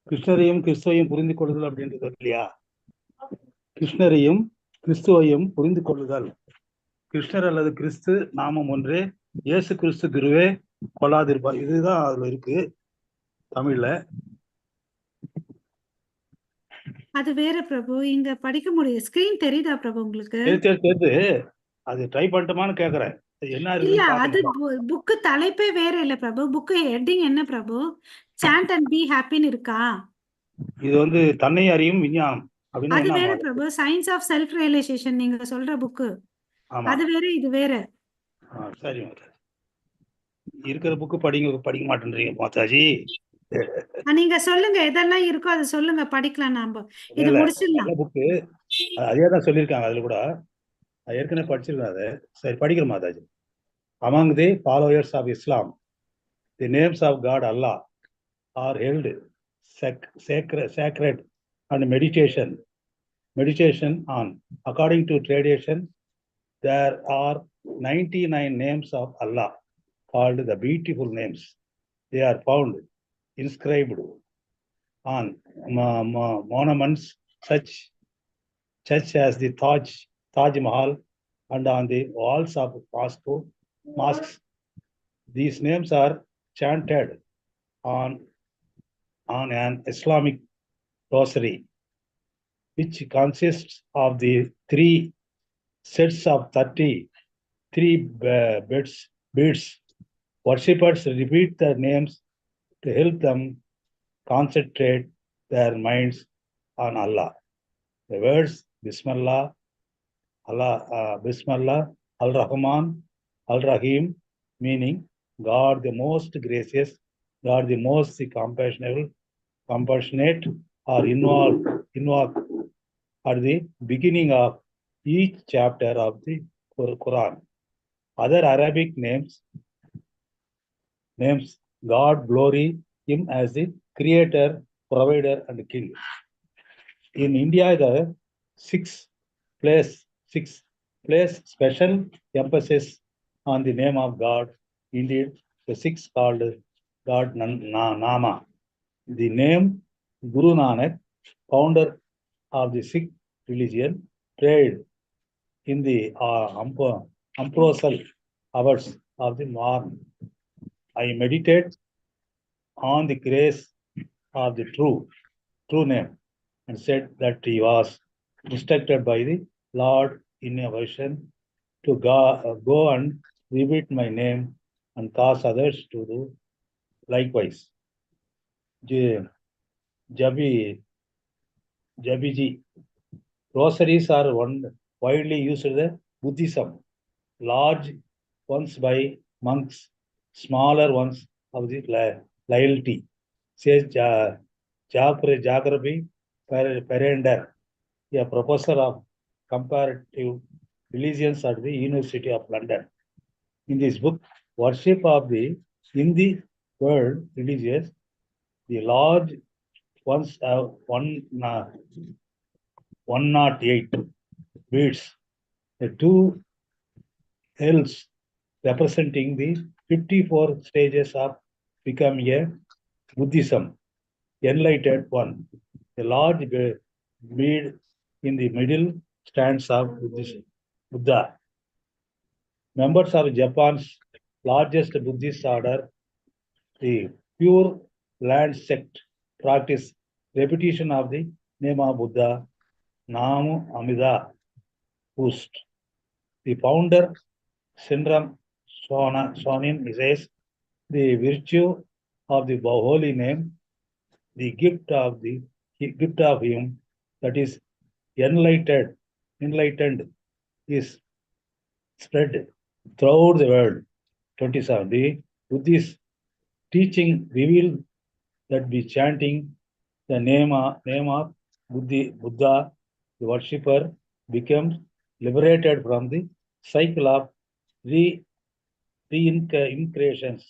Speaker 7: கிருஷ்ணரையும் கிறிஸ்துவையும் புரிந்து கொள்ளுதல் அப்படின்றது இல்லையா? கிருஷ்ணரையும் கிறிஸ்துவையும் புரிந்து கொள்ளுதல். கிருஷ்ணர் அல்லது கிறிஸ்து நாமம் ஒன்றே, இயேசு கிறிஸ்து குருவே கொள்ளாதிருப்பார். இதுதான் அதுல இருக்கு தமிழ்ல.
Speaker 2: அது வேற பிரபு, இங்க படிக்க முடியும். ஸ்கிரீன் தெரியுதா பிரபு உங்களுக்கு?
Speaker 7: தெரியுது. அது ட்ரை பண்ணட்டுமான்னு கேக்குறேன். என்ன
Speaker 2: இல்ல,
Speaker 7: இருக்குன்னு
Speaker 2: அது
Speaker 7: பாக்கணும்.
Speaker 2: புக்கு தலைப்பே வேற இல்ல பிரபு. புக்கு ஹெட்டிங் என்ன பிரபு? சாண்ட் அண்ட் பி ஹாப்பின்னு இருக்கா?
Speaker 7: இது வந்து தன்னை அறியும் விஞ்ஞானம் அப்படின்னா
Speaker 2: அது
Speaker 7: என்ன
Speaker 2: வேற
Speaker 7: மாதிரி?
Speaker 2: பிரபு. சயின்ஸ் ஆஃப் செல்ஃப் ரியலைசேஷன் நீங்க சொல்ற புக்கு.
Speaker 7: ஆமா.
Speaker 2: அது வேற, இது வேற.
Speaker 7: சரி மாதாஜி. இருக்கிற புக்கு படிக்க மாட்டேன்றீங்க மாதாஜி.
Speaker 2: நீங்க சொல்லுங்க, எதெல்லாம் இருக்கோ அதை சொல்லுங்க, படிக்கலாம் நாம. இது
Speaker 7: இல்ல,
Speaker 2: முடிச்சிடலாம்.
Speaker 7: நல்ல புக்கு அதே தான் சொல்லியிருக்காங்க. அதுல கூட ஏற்கனவே படிச்சிருக்கேன் அது. சரி, படிக்கிற Mataji. Among the followers of Islam, the names of God Allah are held sacred and meditation on. According to tradition, there are 99 names of Allah called the beautiful names. They are found inscribed on monuments such as the Taj Mahal and on the walls of mosques. These names are chanted on an Islamic rosary, which consists of the 3 sets of 33 beads. Worshippers repeat their names to help them concentrate their minds on Allah. The words Bismillah, Bismillah, Al-Rahman, Al-Rahim, meaning God the most gracious, God the most compassionate, are invoked at the beginning of each chapter of the Quran. Other Arabic names God glory him as the creator, provider, and king. In India, the six place special emphasis on the name of God. Indeed, the 6 called God Nama. The name Guru Nanak, founder of the Sikh religion, prayed in the ambrosial hours of the morning. I meditate on the grace of the true name and said that he was instructed by the Lord in a vision to go and repeat my name and cause others to do likewise. Jabiji. Rosaries are widely used in Buddhism. Large ones by monks, smaller ones of the laity. Says Jagrabi Perender, a professor of comparative religions at the University of London. In this book, Worship of the Hindi world religious, the large ones have 108 beads, the 2 hills representing the 54 stages of becoming a Buddhism, enlightened one. A large bead in the middle stands of Buddha. Members of Japan's largest Buddhist order, the Pure Land sect, practice repetition of the name of Buddha, Namu Amida Pust. The founder, Sindram Sonin, says the virtue of the holy name, the gift of him that is enlightened is spread throughout the world. 27. The Buddhist teaching revealed that by chanting the name of Buddha, the worshipper becomes liberated from the cycle of reincarnations.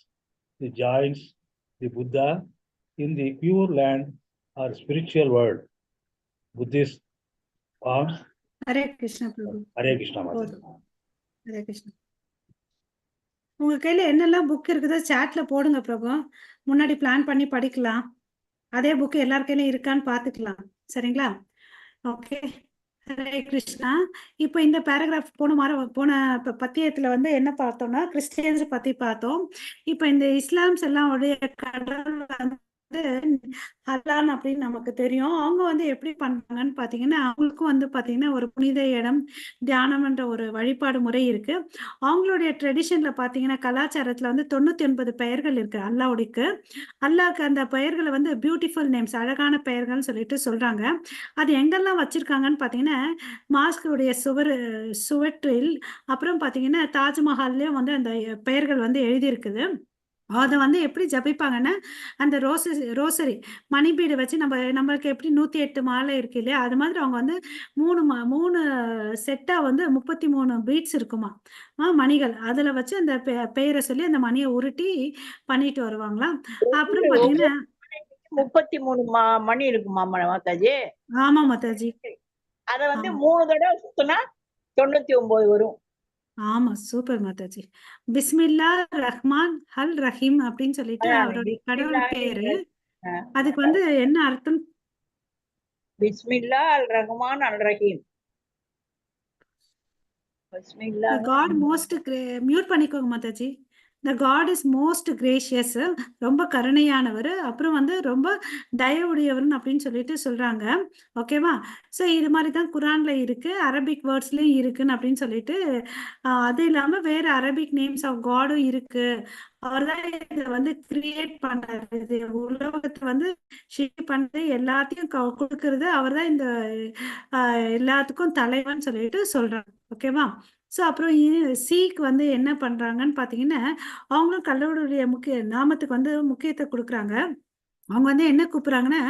Speaker 7: He joins the Buddha in the pure land or spiritual world. Buddhist forms.
Speaker 2: Hare Krishna Prabhu.
Speaker 7: Hare Krishna.
Speaker 2: போதும். ஹரே கிருஷ்ணா. உங்க கையில என்னெல்லாம் புக் இருக்குதோ சாட்ல போடுங்க பிரபு. முன்னாடி பிளான் பண்ணி படிக்கலாம். அதே புக் எல்லார் கையிலும் இருக்கான்னு பாத்துக்கலாம். சரிங்களா? ஓகே. ஹரே கிருஷ்ணா. இப்போ இந்த பேராகிராஃப் போன பத்தியத்துல வந்து என்ன பார்த்தோம்னா கிறிஸ்டியன்ஸ் பத்தி பார்த்தோம். இப்போ இந்த இஸ்லாம்ஸ் எல்லாம் உடைய கடவுள் வந்து அல்லாஹ் அப்படின்னு நமக்கு தெரியும். அவங்க வந்து எப்படி பண்றாங்கன்னு பாத்தீங்கன்னா அவங்களுக்கும் வந்து பாத்தீங்கன்னா ஒரு புனித இடம் தியானம்ன்ற ஒரு வழிபாடு முறை இருக்கு. அவங்களுடைய ட்ரெடிஷன்ல பாத்தீங்கன்னா கலாச்சாரத்துல வந்து 99 பெயர்கள் இருக்கு அல்லாஹ்வுக்கு. அல்லாஹ்க்கு அந்த பெயர்களை வந்து பியூட்டிஃபுல் நேம்ஸ், அழகான பெயர்கள்னு சொல்லிட்டு சொல்றாங்க. அது எங்கெல்லாம் வச்சிருக்காங்கன்னு பாத்தீங்கன்னா மாஸ்குடைய சுவற்றில், அப்புறம் பாத்தீங்கன்னா தாஜ்மஹால்லயும் வந்து அந்த பெயர்கள் வந்து எழுதியிருக்குது. அதை வந்து எப்படி ஜபிப்பாங்கன்னா அந்த ரோசரி மணிபீடு வச்சு நம்மளுக்கு எப்படி 108 மாலை இருக்கு இல்லையா, அது மாதிரி அவங்க வந்து 3 செட்டா வந்து 33 பீட்ஸ் இருக்குமா மணிகள், அதுல வச்சு அந்த பெயரை சொல்லி அந்த மணியை உருட்டி பண்ணிட்டு வருவாங்களாம். அப்புறம் பாத்தீங்கன்னா
Speaker 4: 33 மணி இருக்குமா மாதாஜி?
Speaker 2: ஆமா மாதாஜி.
Speaker 4: அத வந்து 3 தடவை சுத்தினா 99 வரும்.
Speaker 2: ஆமா, சூப்பர் மாதாஜி. பிஸ்மில்லா ரஹ்மான் அல் ரஹீம் அப்படின்னு சொல்லிட்டு அவருடைய கடவுள் பேரு. அதுக்கு வந்து என்ன அர்த்தம்?
Speaker 4: பிஸ்மில்லா அல் ரஹ்மான் அல் ரஹீம். பிஸ்மில்லா.
Speaker 2: காட் மோஸ்ட் மியூட் பண்ணிக்கோங்க Mataji. The God is most gracious, ரொம்ப கருணையானவர், அப்புறம் வந்து ரொம்ப தயவுடையவர் அப்படின்னு சொல்லிட்டு சொல்றாங்க. ஓகேவா? ஸோ இது மாதிரி தான் குரான்ல இருக்கு, அரபிக் வேர்ட்ஸ்லயும் இருக்குன்னு அப்படின்னு சொல்லிட்டு அது இல்லாம வேற அரபிக் நேம்ஸ் ஆஃப் காடும் இருக்கு. அவர் தான் இதை வந்து கிரியேட் பண்றாரு, இது உலகத்தை வந்து ஷேப் பண்றது, எல்லாத்தையும் கொடுக்கறது அவர் தான். இந்த எல்லாத்துக்கும் தலைவன் சொல்லிட்டு சொல்றாங்க. ஓகேவா? ஸோ அப்புறம் சீக் வந்து என்ன பண்றாங்கன்னு பாத்தீங்கன்னா அவங்களும் கடவுளுடைய நாமத்துக்கு வந்து முக்கியத்துவம் கொடுக்குறாங்க. அவங்க வந்து என்ன கூப்பிடுறாங்கன்னா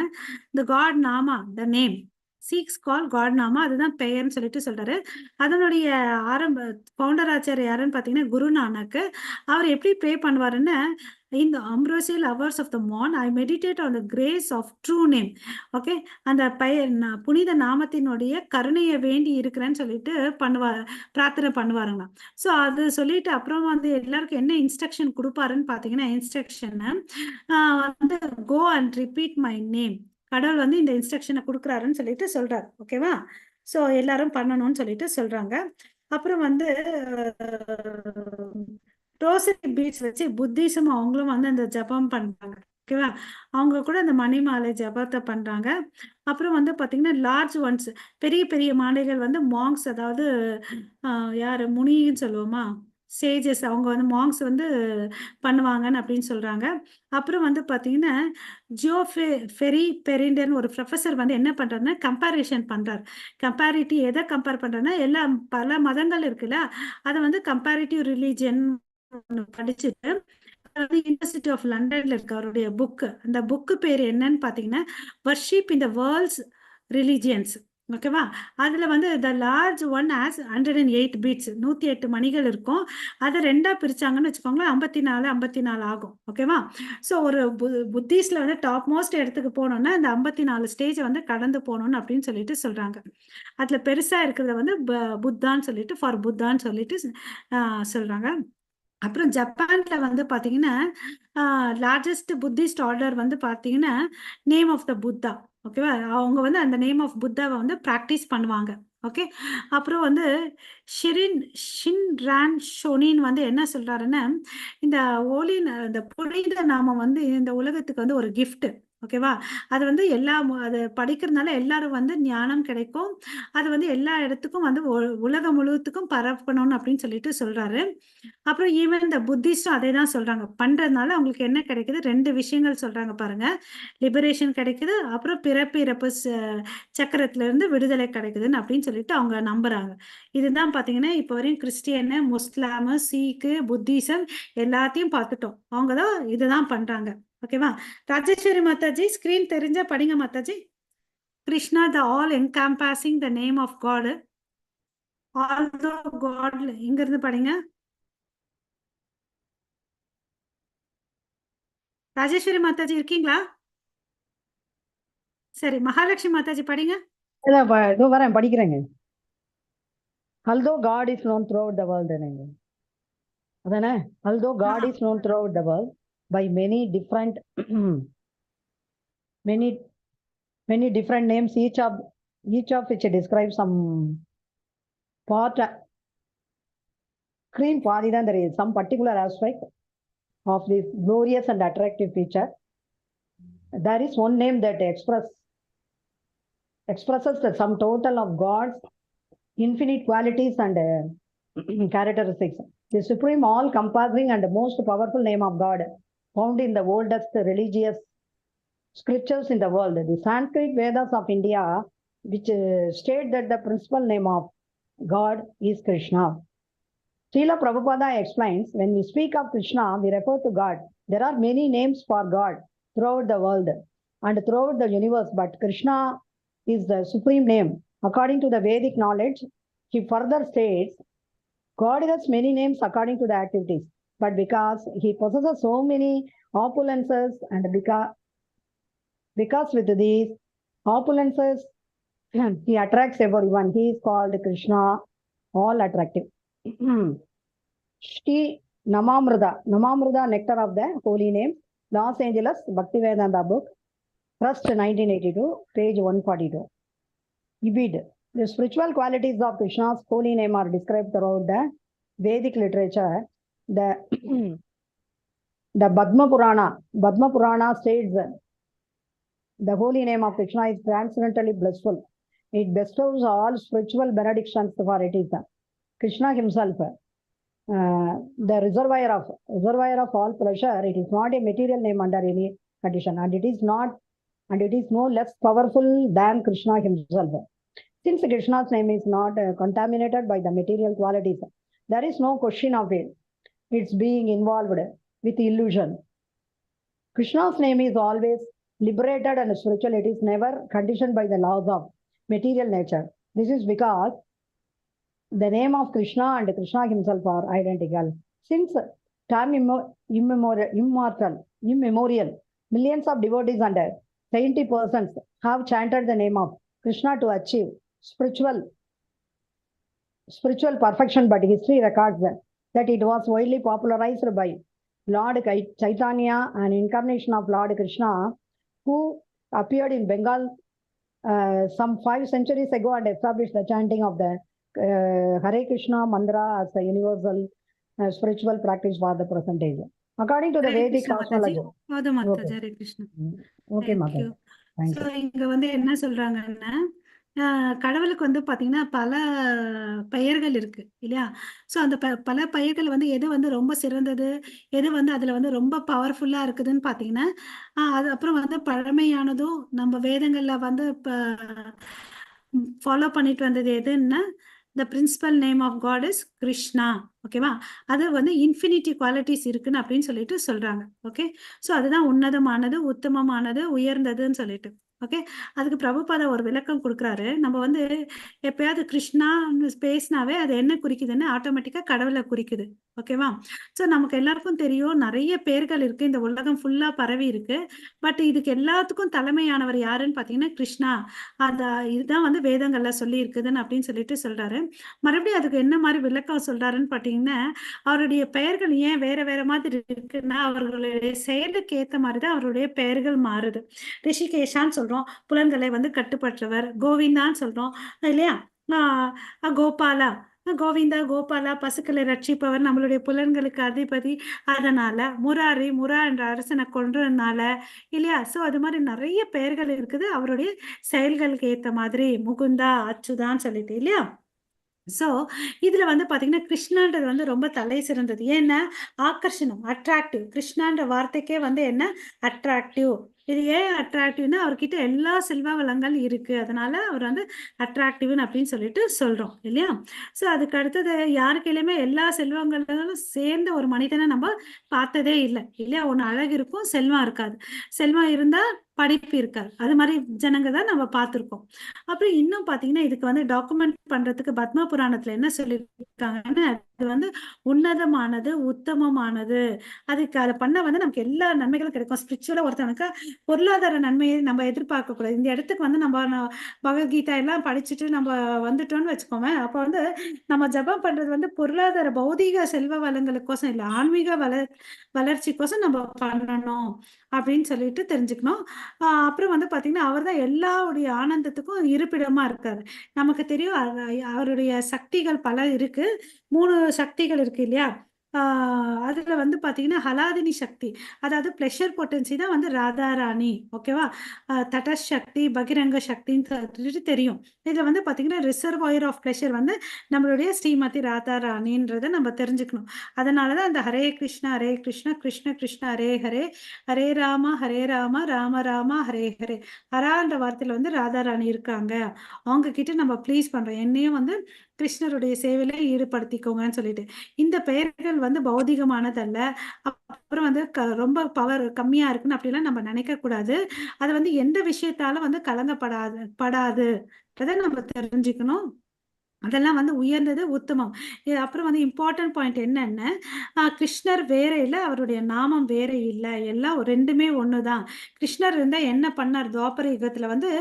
Speaker 2: த காட் நாமா, the name seeks call God நாமா, அதுதான் பெயர்னு சொல்லிட்டு சொல்றாரு. அதனுடைய ஃபவுண்டர் ஆச்சார் யாருன்னு பாத்தீங்கன்னா குரு நானக். அவர் எப்படி ப்ரே பண்ணுவாருன்னா in the ambrosial hours of the morn I meditate on the grace of true name. Okay, அந்த புனித நாமத்தினுடைய கருணையை வேண்டி இருக்கிறேன்னு சொல்லிட்டு பிரார்த்தனை பண்ணுவாருங்க. ஸோ அது சொல்லிட்டு அப்புறம் வந்து எல்லாருக்கும் என்ன இன்ஸ்ட்ரக்ஷன் கொடுப்பாருன்னு பாத்தீங்கன்னா இன்ஸ்ட்ரக்ஷன் வந்து go and repeat my name. கடவுள் வந்து இந்த இன்ஸ்ட்ரக்ஷனை கொடுக்குறாருன்னு சொல்லிட்டு சொல்றாரு. ஓகேவா? ஸோ எல்லாரும் பண்ணணும்னு சொல்லிட்டு சொல்றாங்க. அப்புறம் வந்து ரோசரி பீட்ஸ் வச்சு புத்திசம் அவங்களும் வந்து அந்த ஜபம் பண்றாங்க. ஓகேவா? அவங்க கூட அந்த மணி மாலை ஜபத்தை பண்றாங்க. அப்புறம் வந்து பாத்தீங்கன்னா லார்ஜ் ஒன்ஸ், பெரிய பெரிய மாலைகள் வந்து மாங்ஸ், அதாவது யாரு முனின்னு சொல்லுவோமா, சேஜஸ், அவங்க வந்து மாங்ஸ் வந்து பண்ணுவாங்கன்னு அப்படின்னு சொல்றாங்க. அப்புறம் வந்து பாத்தீங்கன்னா ஃபெரி பெரிண்டர்னு ஒரு ப்ரொஃபஸர் வந்து என்ன பண்றாருன்னா கம்பேரிஷன் பண்றாரு. கம்பேரிட்டிவ் எதை கம்பேர் பண்றாருன்னா எல்லாம் பல மதங்கள் இருக்குல்ல, அதை வந்து கம்பேரிட்டிவ் ரிலீஜன் படிச்சுட்டு யூனிவர்சிட்டி ஆஃப் லண்டன்ல இருக்கு அவருடைய புக்கு. அந்த புக்கு பேர் என்னன்னு பாத்தீங்கன்னா worship in the world's religions. ஓகேவா? அதுல வந்து the large one as 108 beads, 108 மணிகள் இருக்கும். அதை 2ஆ பிரிச்சாங்கன்னு வச்சுக்கோங்களேன், 54 ஆகும். ஓகேவா? ஸோ ஒரு புத்திஸ்ட்ல வந்து டாப் மோஸ்ட் இடத்துக்கு போனோம்னா அந்த 54 ஸ்டேஜை வந்து கடந்து போகணும்னு அப்படின்னு சொல்லிட்டு சொல்றாங்க. அதுல பெருசா இருக்கிறத வந்து புத்தான்னு சொல்லிட்டு ஃபார் புத்தான்னு சொல்லிட்டு சொல்றாங்க. அப்புறம் ஜப்பான்ல வந்து பாத்தீங்கன்னா லார்ஜஸ்ட் புத்திஸ்ட் ஆர்டர் வந்து பாத்தீங்கன்னா நேம் ஆஃப் த புத்தா. ஓகேவா? அவங்க வந்து அந்த நேம் ஆஃப் புத்தாவை வந்து பிராக்டிஸ் பண்ணுவாங்க. ஓகே, அப்புறம் வந்து ஷின்ரான் ஷோனின் வந்து என்ன சொல்றாருன்னா இந்த இந்த புனித நாமம் வந்து இந்த உலகத்துக்கு வந்து ஒரு கிஃப்ட். ஓகேவா? அது வந்து அது படிக்கிறதுனால எல்லாரும் வந்து ஞானம் கிடைக்கும். அது வந்து எல்லா இடத்துக்கும் வந்து உலகம் முழுவதுக்கும் பரப்பணும் அப்படின்னு சொல்லிட்டு சொல்றாரு. அப்புறம் ஈவன் இந்த புத்திஸ்டும் அதே தான் சொல்றாங்க. பண்றதுனால அவங்களுக்கு என்ன கிடைக்குது? 2 விஷயங்கள் சொல்றாங்க பாருங்க. லிபரேஷன் கிடைக்குது. அப்புறம் பிறப்பு இறப்பு சக்கரத்துல இருந்து விடுதலை கிடைக்குதுன்னு அப்படின்னு சொல்லிட்டு அவங்க நம்புறாங்க. இதுதான் பாத்தீங்கன்னா இப்ப வரையும் கிறிஸ்டியனு, முஸ்லாமு, சீக்கு, புத்திசம் எல்லாத்தையும் பார்த்துட்டோம். அவங்க தான் இதுதான் பண்றாங்க. ஓகேவா? ராஜேஸ்வரி மாதாஜி ஸ்கிரீன் தெரிஞ்சா படிங்க Mataji. Krishna the all encompassing the name of God. Although God இங்க இருந்து படிங்க. ராஜேஸ்வரி மாதாஜி இருக்கீங்களா? சரி, மகாலட்சுமி மாதாஜி படிங்க.
Speaker 8: இதோ வரேன், படிக்கிறேங்க. Although God is known throughout the world, அதானே? Although God is known throughout the world by many different many different names, each of which describes some part. Screen பாதிதான் தெரியுது. Some particular aspect of this glorious and attractive feature. There is one name that expresses the sum total of God's infinite qualities and characteristics. The supreme, all-compassing and most powerful name of God, found in the oldest religious scriptures in the world, the Sanskrit Vedas of India, which state that the principal name of God is Krishna. Srila Prabhupada explains, when we speak of Krishna, we refer to God. There are many names for God throughout the world and throughout the universe, but Krishna is the supreme name. According to the Vedic knowledge, he further states, God has many names according to the activities, but because he possesses so many opulences and because with these opulences, he attracts everyone. He is called Krishna, all attractive. Shri Namamrita, nectar of the holy name, Los Angeles, Bhaktivedanta book, Trust 1982, page 142. Ibid. The spiritual qualities of Krishna's holy name are described throughout the Vedic literature. The Padma Purana states the holy name of Krishna is transcendently blissful. It bestows all spiritual benedictions for it is Krishna himself, the reservoir of all pleasure. It is not a material name under any condition, and it is no less powerful than Krishna himself. Since Krishna's name is not contaminated by the material qualities, there is no question of its being involved with illusion. Krishna's name is always liberated and spiritual. It is never conditioned by the laws of material nature. This is because the name of Krishna and Krishna himself are identical. Since time immemorial, millions of devotees and saintly persons have chanted the name of Krishna to achieve spiritual perfection, but history records that it was widely popularized by Lord Chaitanya, an incarnation of Lord Krishna, who appeared in Bengal some 5 centuries ago and established the chanting of the Hare Krishna mantra as a universal spiritual practice for the present age. According to the
Speaker 2: Hare
Speaker 8: Vedic
Speaker 2: Krishna
Speaker 8: cosmology.
Speaker 2: Mataji. Hare Krishna.
Speaker 8: Okay,
Speaker 2: Thank
Speaker 8: Mata.
Speaker 2: you.
Speaker 8: Thank
Speaker 2: So
Speaker 8: you.
Speaker 2: இங்க வந்து என்ன சொல்றாங்கன்னா, கடவுளுக்கு வந்து பாத்தீங்கன்னா பல பெயர்கள் இருக்கு இல்லையா? ஸோ அந்த பல பெயர்கள் வந்து எது வந்து ரொம்ப சிறந்தது, எது வந்து அதுல வந்து ரொம்ப பவர்ஃபுல்லா இருக்குதுன்னு பாத்தீங்கன்னா, அது அப்புறம் வந்து பழமையானதும் நம்ம வேதங்கள்ல வந்து ஃபாலோ பண்ணிட்டு வந்தது எதுன்னா, the principal name of God is Krishna. ஓகேவா? அது வந்து இன்ஃபினிட்டி குவாலிட்டிஸ் இருக்குன்னு அப்படின்னு சொல்லிட்டு சொல்றாங்க. ஓகே, ஸோ அதுதான் உன்னதமானது, உத்தமமானது, உயர்ந்ததுன்னு சொல்லிட்டு. ஓகே, அதுக்கு பிரபுபாதா ஒரு விளக்கம் கொடுக்குறாரு. நம்ம வந்து எப்பயாவது கிருஷ்ணான்னு பேசினாவே அது என்ன குறிக்குதுன்னு ஆட்டோமேட்டிக்கா கடவுளை குறிக்குது. ஓகேவா? ஸோ நமக்கு எல்லாருக்கும் தெரியும் நிறைய பேர்கள் இருக்கு, இந்த உலகம் ஃபுல்லா பரவி இருக்கு. பட் இதுக்கு எல்லாத்துக்கும் தலைமையானவர் யாருன்னு பாத்தீங்கன்னா கிருஷ்ணா. இதுதான் வந்து வேதங்கள்ல சொல்லி இருக்குதுன்னு அப்படின்னு சொல்லிட்டு சொல்றாரு. மறுபடியும் அதுக்கு என்ன மாதிரி விளக்கம் சொல்றாருன்னு பாத்தீங்கன்னா, அவருடைய பெயர்கள் ஏன் வேற வேற மாதிரி இருக்குன்னா, அவர்களுடைய செயலுக்கு ஏத்த மாதிரிதான் அவருடைய பெயர்கள் மாறுது. ரிஷிகேஷான்னு சொல்றோம், புலன்களை வந்து கட்டுப்பற்றவர். கோவிந்தான்னு சொல்றோம் இல்லையா? கோபாலா கோவிந்தா கோபாலா பசுக்களை ரட்சிப்பவர், நம்மளுடைய புலன்களுக்கு அதிபதி, அதனால முராரி முரா என்ற அரசனை கொன்றதுனால இல்லையா. ஸோ அது மாதிரி நிறைய பெயர்கள் இருக்குது அவருடைய செயல்களுக்கு ஏற்ற மாதிரி, முகுந்தா அச்சுதான்னு சொல்லிட்டு இல்லையா. ஸோ இதுல வந்து பாத்தீங்கன்னா கிருஷ்ணான்றது வந்து ரொம்ப தலை சிறந்தது. ஏன்னா ஆகர்ஷணம், அட்ராக்டிவ். கிருஷ்ணான்ற வார்த்தைக்கே வந்து என்ன, அட்ராக்டிவ். இது ஏன் அட்ராக்டிவ்னா அவர்கிட்ட எல்லா செல்வ வளங்கள் இருக்கு, அதனால அவர் வந்து அட்ராக்டிவ்னு அப்படின்னு சொல்லிட்டு சொல்றோம் இல்லையா. ஸோ அதுக்கு அடுத்தது யாரு கையிலுமே எல்லா செல்வங்களும் சேர்ந்த ஒரு மனிதனை நம்ம பார்த்ததே இல்லை இல்லையா. ஒன்று அழகு இருக்கும், செல்வம் இருக்காது. செல்வம் இருந்தா படிப்பு இருக்காது. அது மாதிரி ஜனங்க தான் நம்ம பார்த்துருக்கோம். அப்புறம் இன்னும் பாத்தீங்கன்னா இதுக்கு வந்து டாக்குமெண்ட் பண்றதுக்கு பத்ம புராணத்துல என்ன சொல்லியிருக்காங்கன்னா, அது வந்து உன்னதமானது, உத்தமமானது. அதுக்கு அதை பண்ண வந்து நமக்கு எல்லா நன்மைகளும் கிடைக்கும். ஸ்பிரிச்சுவலா ஒருத்தவனுக்கு பொருளாதார நன்மையை நம்ம எதிர்பார்க்க கூடாது. இந்த இடத்துக்கு வந்து நம்ம பகவத்கீதா எல்லாம் படிச்சுட்டு நம்ம வந்துட்டோம்னு வச்சுக்கோங்க, அப்ப வந்து நம்ம ஜபம் பண்றது வந்து பொருளாதார பௌதீக செல்வ வளங்களுக்கோசம் இல்லை, ஆன்மீக வளர்ச்சிக்கோசம் நம்ம பண்ணணும் அப்படின்னு சொல்லிட்டு தெரிஞ்சுக்கணும். அப்புறம் வந்து பாத்தீங்கன்னா அவர் தான் எல்லாருடைய ஆனந்தத்துக்கும் இருப்பிடமா இருக்காரு. நமக்கு தெரியும் அவருடைய சக்திகள் பல இருக்கு. 3 சக்திகள் இருக்கு இல்லையா. அதுல வந்து பாத்தீங்கன்னா ஹலாதினி சக்தி, அதாவது பிளஷர் பொட்டன்சி தான் வந்து ராதா ராணி. ஓகேவா. தடஸ் சக்தி, பகிரங்க சக்தின்னு தெரியும். இதுல வந்து பாத்தீங்கன்னா ரிசர்வாயர் ஆஃப் பிளஷர் வந்து நம்மளுடைய ஸ்ரீமதி ராதா ராணின்றதை நம்ம தெரிஞ்சுக்கணும். அதனாலதான் அந்த ஹரே கிருஷ்ணா கிருஷ்ண கிருஷ்ண ஹரே ஹரே, ஹரே ராம ராம ராம ஹரே ஹரே. ஹரான்ற வார்த்தையில வந்து ராதா ராணி இருக்காங்க, அவங்க கிட்ட நம்ம ப்ளீஸ் பண்றோம், என்னையும் வந்து கிருஷ்ணருடைய சேவையில ஈடுபடுத்திக்கோங்கன்னு சொல்லிட்டு. இந்த பெயர்கள் வந்து பௌதிகமானதல்ல. அப்புறம் வந்து ரொம்ப பவர் கம்மியா இருக்குன்னு அப்படிலாம் நம்ம நினைக்க கூடாது. அது வந்து எந்த விஷயத்தால வந்து படாது நம்ம தெரிஞ்சுக்கணும். அதெல்லாம் வந்து உயர்ந்தது, உத்தமம். அப்புறம் வந்து இம்பார்ட்டன்ட் பாயிண்ட் என்னன்னு, கிருஷ்ணர் வேற இல்லை, அவருடைய நாமம் வேற இல்லை, எல்லாம் ரெண்டுமே ஒண்ணுதான். கிருஷ்ணர் இருந்தா என்ன பண்ணார் துவாபர யுகத்துல வந்து,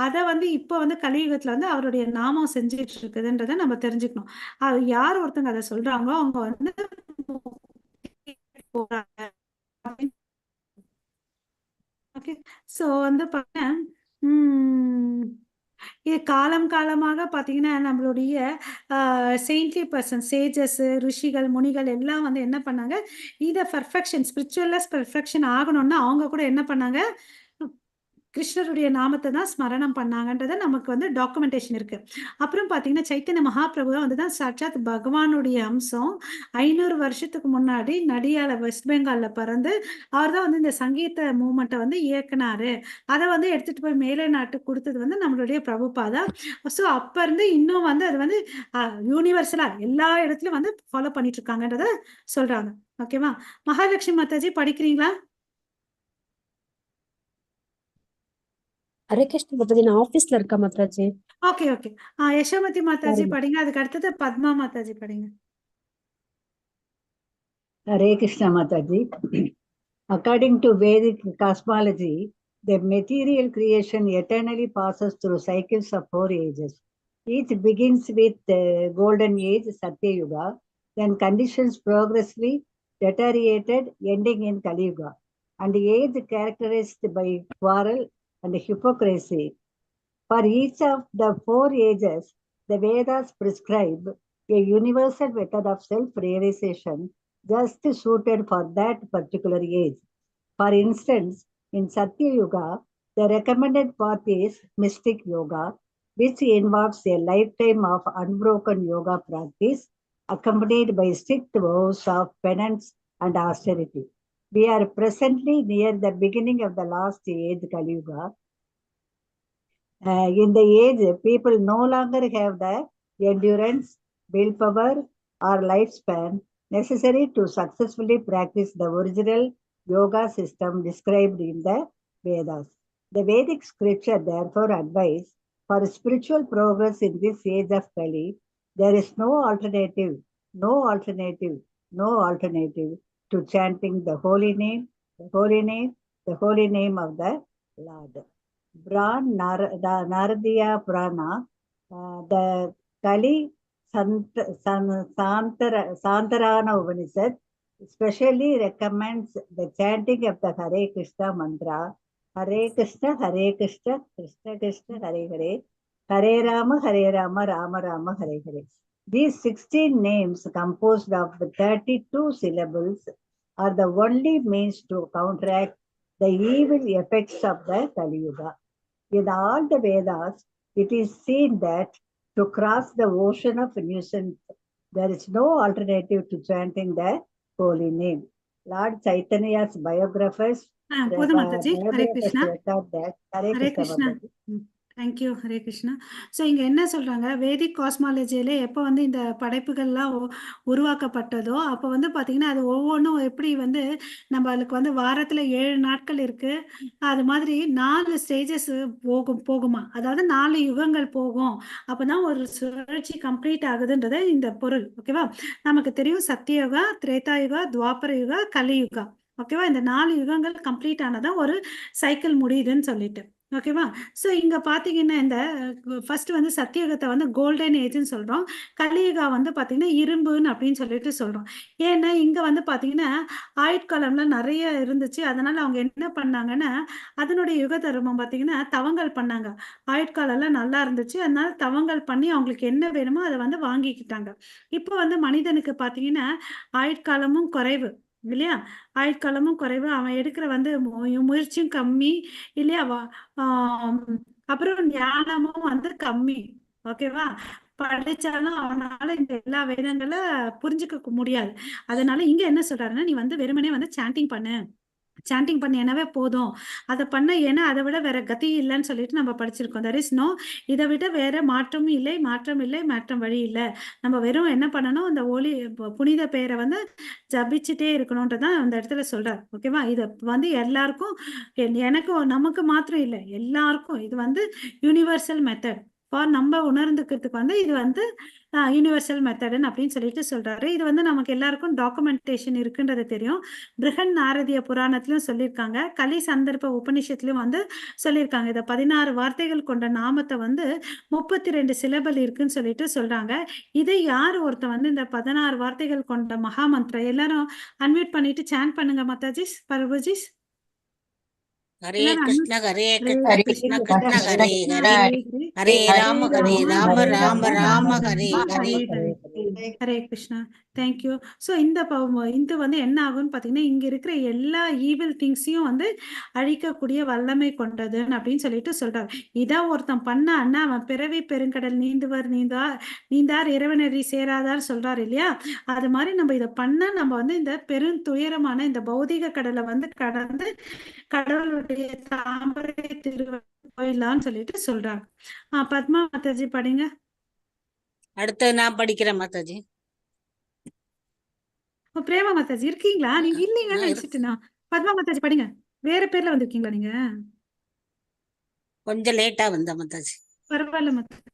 Speaker 2: அதை வந்து இப்போ வந்து கலியுகத்துல வந்து அவருடைய நாமம் செஞ்சுட்டு இருக்குதுன்றதை நம்ம தெரிஞ்சுக்கணும். அது யார் ஒருத்தங்க அதை சொல்றாங்களோ அவங்க வந்து போறாங்க. ஓகே. ஸோ வந்து இது காலம் காலமாக பார்த்தீங்கன்னா நம்மளுடைய செயின்ட்லி பர்சன், சேஜஸ், ரிஷிகள், முனிகள் எல்லாம் வந்து என்ன பண்ணாங்க, இதை பர்ஃபெக்ஷன், ஸ்பிரிச்சுவல்லஸ் பர்ஃபெக்ஷன் ஆகணும்னா அவங்க கூட என்ன பண்ணாங்க, கிருஷ்ணருடைய நாமத்தை தான் ஸ்மரணம் பண்ணாங்கன்றத நமக்கு வந்து டாக்குமெண்டேஷன் இருக்கு. அப்புறம் பார்த்தீங்கன்னா சைத்தன்ய மகாபிரபு தான் வந்து தான் சாட்சாத் பகவானுடைய அம்சம். 500 வருஷத்துக்கு முன்னாடி நடியால வெஸ்ட் பெங்கால்ல பிறந்து அவர் தான் வந்து இந்த சங்கீத மூவ்மெண்ட்டை வந்து இயக்குனாரு. அதை வந்து எடுத்துட்டு போய் மேலை நாட்டுக்கு கொடுத்தது வந்து நம்மளுடைய பிரபுபாதா. ஸோ அப்ப இருந்து இன்னும் வந்து அது வந்து யூனிவர்சலா எல்லா இடத்துலயும் வந்து ஃபாலோ பண்ணிட்டு இருக்காங்கன்றத சொல்றாங்க. ஓகேவா. மகாலட்சுமி மாதாஜி படிக்கிறீங்களா?
Speaker 9: ஹரே கிருஷ்ண மாதாஜி, நான் ஆபீஸ்ல இருக்கேன் மாதாஜி.
Speaker 2: Okay okay. யசோமதி மாதாஜி
Speaker 9: சரிங்க.
Speaker 2: படிங்க. அதுக்கு அடுத்தது பத்மா மாதாஜி படிங்க.
Speaker 5: Hare Krishna Mataji. According to Vedic cosmology, the material creation eternally passes through cycles of 4 ages. Each begins with the golden age, Satya Yuga, then conditions progressively deteriorated, ending in Kali Yuga, and the age characterized by quarrel and hypocrisy. For each of the 4 ages, the Vedas prescribe a universal method of self-realization just suited for that particular age. For instance, in Satya Yuga, the recommended path is mystic yoga, which involves a lifetime of unbroken yoga practice accompanied by strict vows of penance and austerity. We are presently near the beginning of the last age, Kali Yuga. In the age, people no longer have the endurance, willpower, or lifespan necessary to successfully practice the original yoga system described in the Vedas. The Vedic scripture therefore advise for spiritual progress in this age of Kali, there is no alternative to chanting the holy name of the Lord. Bran Naradiya Purana, the Kali Santarana Upanishad especially recommends the chanting of the Hare Krishna mantra, Hare Krishna, Krishna Krishna, Hare Hare, Hare Rama, Rama Rama, Hare Hare. These 16 names composed of 32 syllables are the only means to counteract the evil effects of the Kali Yuga. In all the Vedas, it is seen that to cross the ocean of nuisance, there is no alternative to chanting the holy name. Lord Chaitanya's biographers
Speaker 2: போதும் Mataji. Hare Krishna.
Speaker 5: record that. Hare
Speaker 2: Hare
Speaker 5: Krishna
Speaker 2: Krishna.
Speaker 5: Mataji.
Speaker 2: Thank you Hare Krishna. So இங்கே என்ன சொல்கிறாங்க, வேதிக் காஸ்மாலஜியில் எப்போ வந்து இந்த படைப்புகள்லாம் உருவாக்கப்பட்டதோ அப்போ வந்து பார்த்திங்கன்னா அது ஒவ்வொன்றும் எப்படி வந்து நம்மளுக்கு வந்து வாரத்தில் 7 நாட்கள் இருக்குது, அது மாதிரி 4 ஸ்டேஜஸ் போகுமா, அதாவது 4 யுகங்கள் போகும், அப்போ தான் ஒரு சுழற்சி கம்ப்ளீட் ஆகுதுன்றது இந்த பொருள். ஓகேவா? நமக்கு தெரியும் சத்தியயுகா, திரேதாயுகா, துவாபர யுகா, கலியுகா. ஓகேவா? இந்த 4 யுகங்கள் கம்ப்ளீட் ஆனதான் ஒரு சைக்கிள் முடியுதுன்னு சொல்லிட்டு. ஓகேவா? ஸோ இங்கே பார்த்தீங்கன்னா இந்த ஃபர்ஸ்ட் வந்து சத்தியுகத்தை வந்து கோல்டன் ஏஜ்னு சொல்கிறோம், கலியுகா வந்து பார்த்தீங்கன்னா இரும்புன்னு அப்படின்னு சொல்லிட்டு சொல்கிறோம். ஏன்னா இங்கே வந்து பார்த்தீங்கன்னா ஆயுட்காலம்ல நிறைய இருந்துச்சு, அதனால அவங்க என்ன பண்ணாங்கன்னா அதனுடைய யுக தர்மம் பார்த்தீங்கன்னா தவங்கள் பண்ணாங்க. ஆயுட்காலம்லாம் நல்லா இருந்துச்சு, அதனால தவங்கள் பண்ணி அவங்களுக்கு என்ன வேணுமோ அதை வந்து வாங்கிக்கிட்டாங்க. இப்போ வந்து மனிதனுக்கு பார்த்தீங்கன்னா ஆயுட்காலமும் குறைவு இல்லையா, ஆயுட்காலமும் குறைவு, அவன் எடுக்கிற வந்து முயற்சியும் கம்மி இல்லையா, அப்புறம் ஞானமும் வந்து கம்மி. ஓகேவா? படிச்சாலும் அவனால இந்த எல்லா வேதங்களை புரிஞ்சுக்க முடியாது. அதனால இங்க என்ன சொல்றாருன்னா, நீ வந்து வெறுமனே வந்து சாண்டிங் பண்ணு, சாண்டிங் பண்ணினாவே போதும், அதை பண்ண, ஏன்னா அதை விட வேற கதி இல்லைன்னு சொல்லிட்டு நம்ம படிச்சிருக்கோம். தட் இஸ் நோ, இதை விட வேற மாற்றமும் இல்லை, மாற்றம் வழி இல்லை. நம்ம வெறும் என்ன பண்ணணும், அந்த புனித பெயரை வந்து ஜபிச்சுட்டே இருக்கணும்ன்றதான் அந்த இடத்துல சொல்றாரு. ஓகேவா? இதை வந்து எல்லாருக்கும், எனக்கும் நமக்கு மாத்திரம் இல்லை, எல்லாருக்கும் இது வந்து யூனிவர்சல் மெத்தட் ஃபார் நம்ம உணர்ந்துக்கிறதுக்கு வந்து இது வந்து யூனிவர்சல் மெத்தடுன்னு அப்படின்னு சொல்லிட்டு சொல்றாரு. இது வந்து நமக்கு எல்லாருக்கும் டாக்குமெண்டேஷன் இருக்குன்றது தெரியும். பிருகன் நாரதிய புராணத்திலும் சொல்லியிருக்காங்க, கலி சந்தர்ப்ப உபநிஷத்துலயும் வந்து சொல்லியிருக்காங்க. இதை 16 வார்த்தைகள் கொண்ட நாமத்தை வந்து 32 சிலபல் இருக்குன்னு சொல்லிட்டு சொல்றாங்க. இதை யார் ஒருத்தர் வந்து இந்த 16 வார்த்தைகள் கொண்ட மகாமந்திரம், எல்லாரும் அன்மியூட் பண்ணிட்டு சாண்ட் பண்ணுங்க மாதாஜிஸ், பரபுஜிஸ்.
Speaker 10: ஹரே கிருஷ்ண ஹரே கிருஷ்ண கிருஷ்ண கிருஷ்ண ஹரே ஹரே, ஹரே ராம ராம ராம ஹரே ஹரே.
Speaker 2: ஹரே கிருஷ்ணா. தேங்க்யூ. ஸோ இது வந்து என்ன ஆகும்னு பார்த்தீங்கன்னா, இங்கே இருக்கிற எல்லா ஈவில் திங்ஸையும் வந்து அழிக்கக்கூடிய வல்லமை கொண்டதுன்னு அப்படின்னு சொல்லிட்டு சொல்றாரு. இதான் ஒருத்தன் பண்ணான்னா அவன் பிறவி பெருங்கடல் நீந்தார் இறைவனடி சேராதார் சொல்றாரு இல்லையா, அது மாதிரி நம்ம இதை பண்ணா நம்ம வந்து இந்த பெருந்துயரமான இந்த பௌதிக கடலை வந்து கடந்து கடவுளுடைய தாமரை திருவடி போயிடலாம்னு சொல்லிட்டு சொல்றாங்க. பத்மா மாதாஜி படிங்க.
Speaker 10: அடுத்து நான் படிக்கிறேன் மாதாஜி.
Speaker 2: பிரேமா மாதாஜி இருக்கீங்களா? நீங்க இல்லீங்கன்னு நினைச்சிட்டுனா. பத்மா மாதாஜி படிங்க. வேற பேர்ல வந்திருக்கீங்களா நீங்க?
Speaker 10: கொஞ்சம் லேட்டா வந்த மாதாஜி.
Speaker 2: பரவாயில்ல மாதாஜி,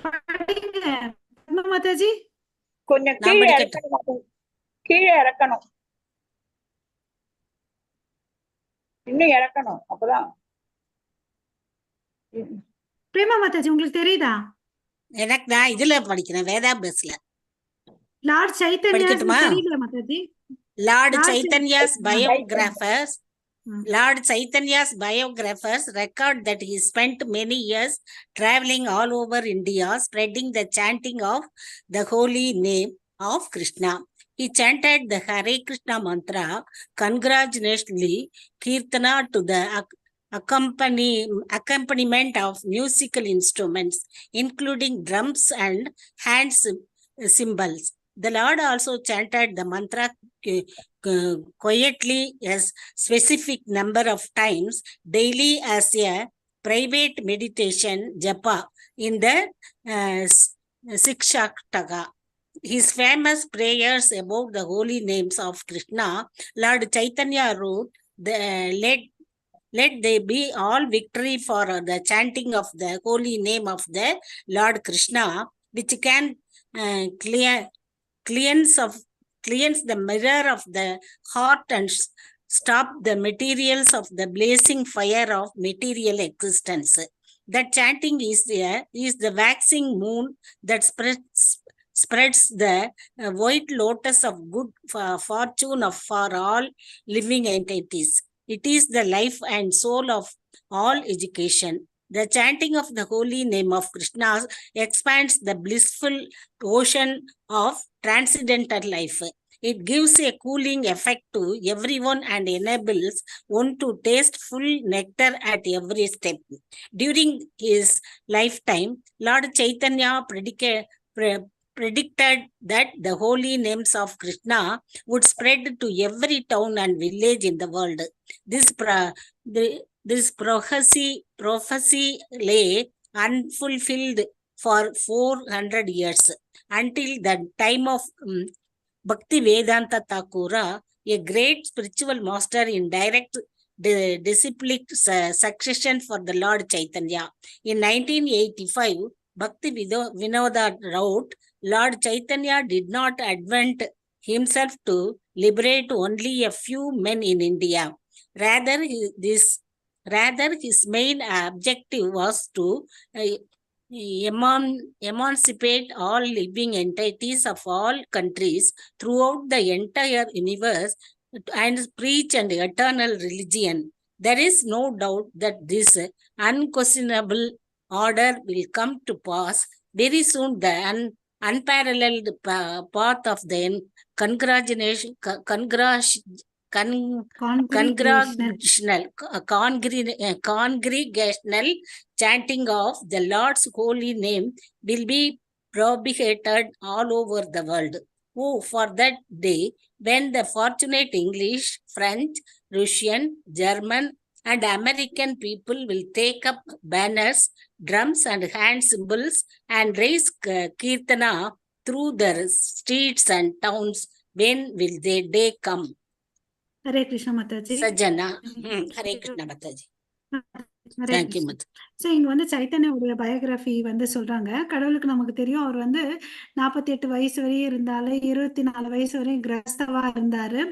Speaker 2: படிங்க. பத்மா மாதாஜி
Speaker 4: கொஞ்சம் கீழே இறக்கணும், கீழே இறக்கணும், இன்னும் இறக்கணும், அப்பதான்.
Speaker 2: பிரேமா மாதாஜி உங்களுக்கு தெரியுதா?
Speaker 10: எனக்கு நான் இதுல படிக்கிறேன், வேதா பஸ்ல.
Speaker 2: லார்ட் சைத்தன்யா தெரியல Mataji.
Speaker 10: Lord Chaitanya's biographers, Lord Chaitanya's biographers record that he spent many years traveling all over India, spreading the chanting of the holy name of Krishna. He chanted the Hare Krishna mantra congratulatingly, kirtana to the accompaniment of musical instruments, including drums and hand cymbals. The Lord also chanted the mantra quietly as specific number of times daily as a private meditation japa in the Sikshataka. His famous prayers about the holy names of Krishna, Lord Chaitanya wrote, let there be all victory for the chanting of the holy name of the Lord Krishna, which can cleanse the mirror of the heart and stop the materials of the blazing fire of material existence. That chanting is the waxing moon that spreads the white lotus of good fortune for all living entities. It is the life and soul of all education. The chanting of the holy name of Krishna expands the blissful ocean of transcendental life. It gives a cooling effect to everyone and enables one to taste full nectar at every step. During his lifetime, Lord Chaitanya predicted that the holy names of Krishna would spread to every town and village in the world. This prophecy lay unfulfilled for 400 years until the time of Bhakti Vedanta Thakura, a great spiritual master in direct disciplic succession for the Lord Chaitanya. In 1985, Bhakti Vinoda wrote, Lord Chaitanya did not invent himself to liberate only a few men in India. Rather, his main objective was to emancipate all living entities of all countries throughout the entire universe and preach an eternal religion. There is no doubt that this unquestionable order will come to pass very soon. The unparalleled path of the congregational chanting of the Lord's holy name will be propagated all over the world. Oh, for that day when the fortunate English, French, Russian, German, and American people will take up banners, drums, and hand cymbals and raise kirtana through the streets and towns. When will their day come?
Speaker 2: Hare Krishna Mataji.
Speaker 10: Sajjana. Hare Krishna Mataji. Thank you, Mataji.
Speaker 2: So இங்க வந்து சைத்தன்யாவுடைய பயோகிராஃபி வந்து சொல்றாங்க. கடவுளுக்கு நமக்கு தெரியும், அவர் வந்து 48 வயசு வரையும் இருந்தாரு, 24 வயசு வரையும் கிரஸ்தவா இருந்தாரு.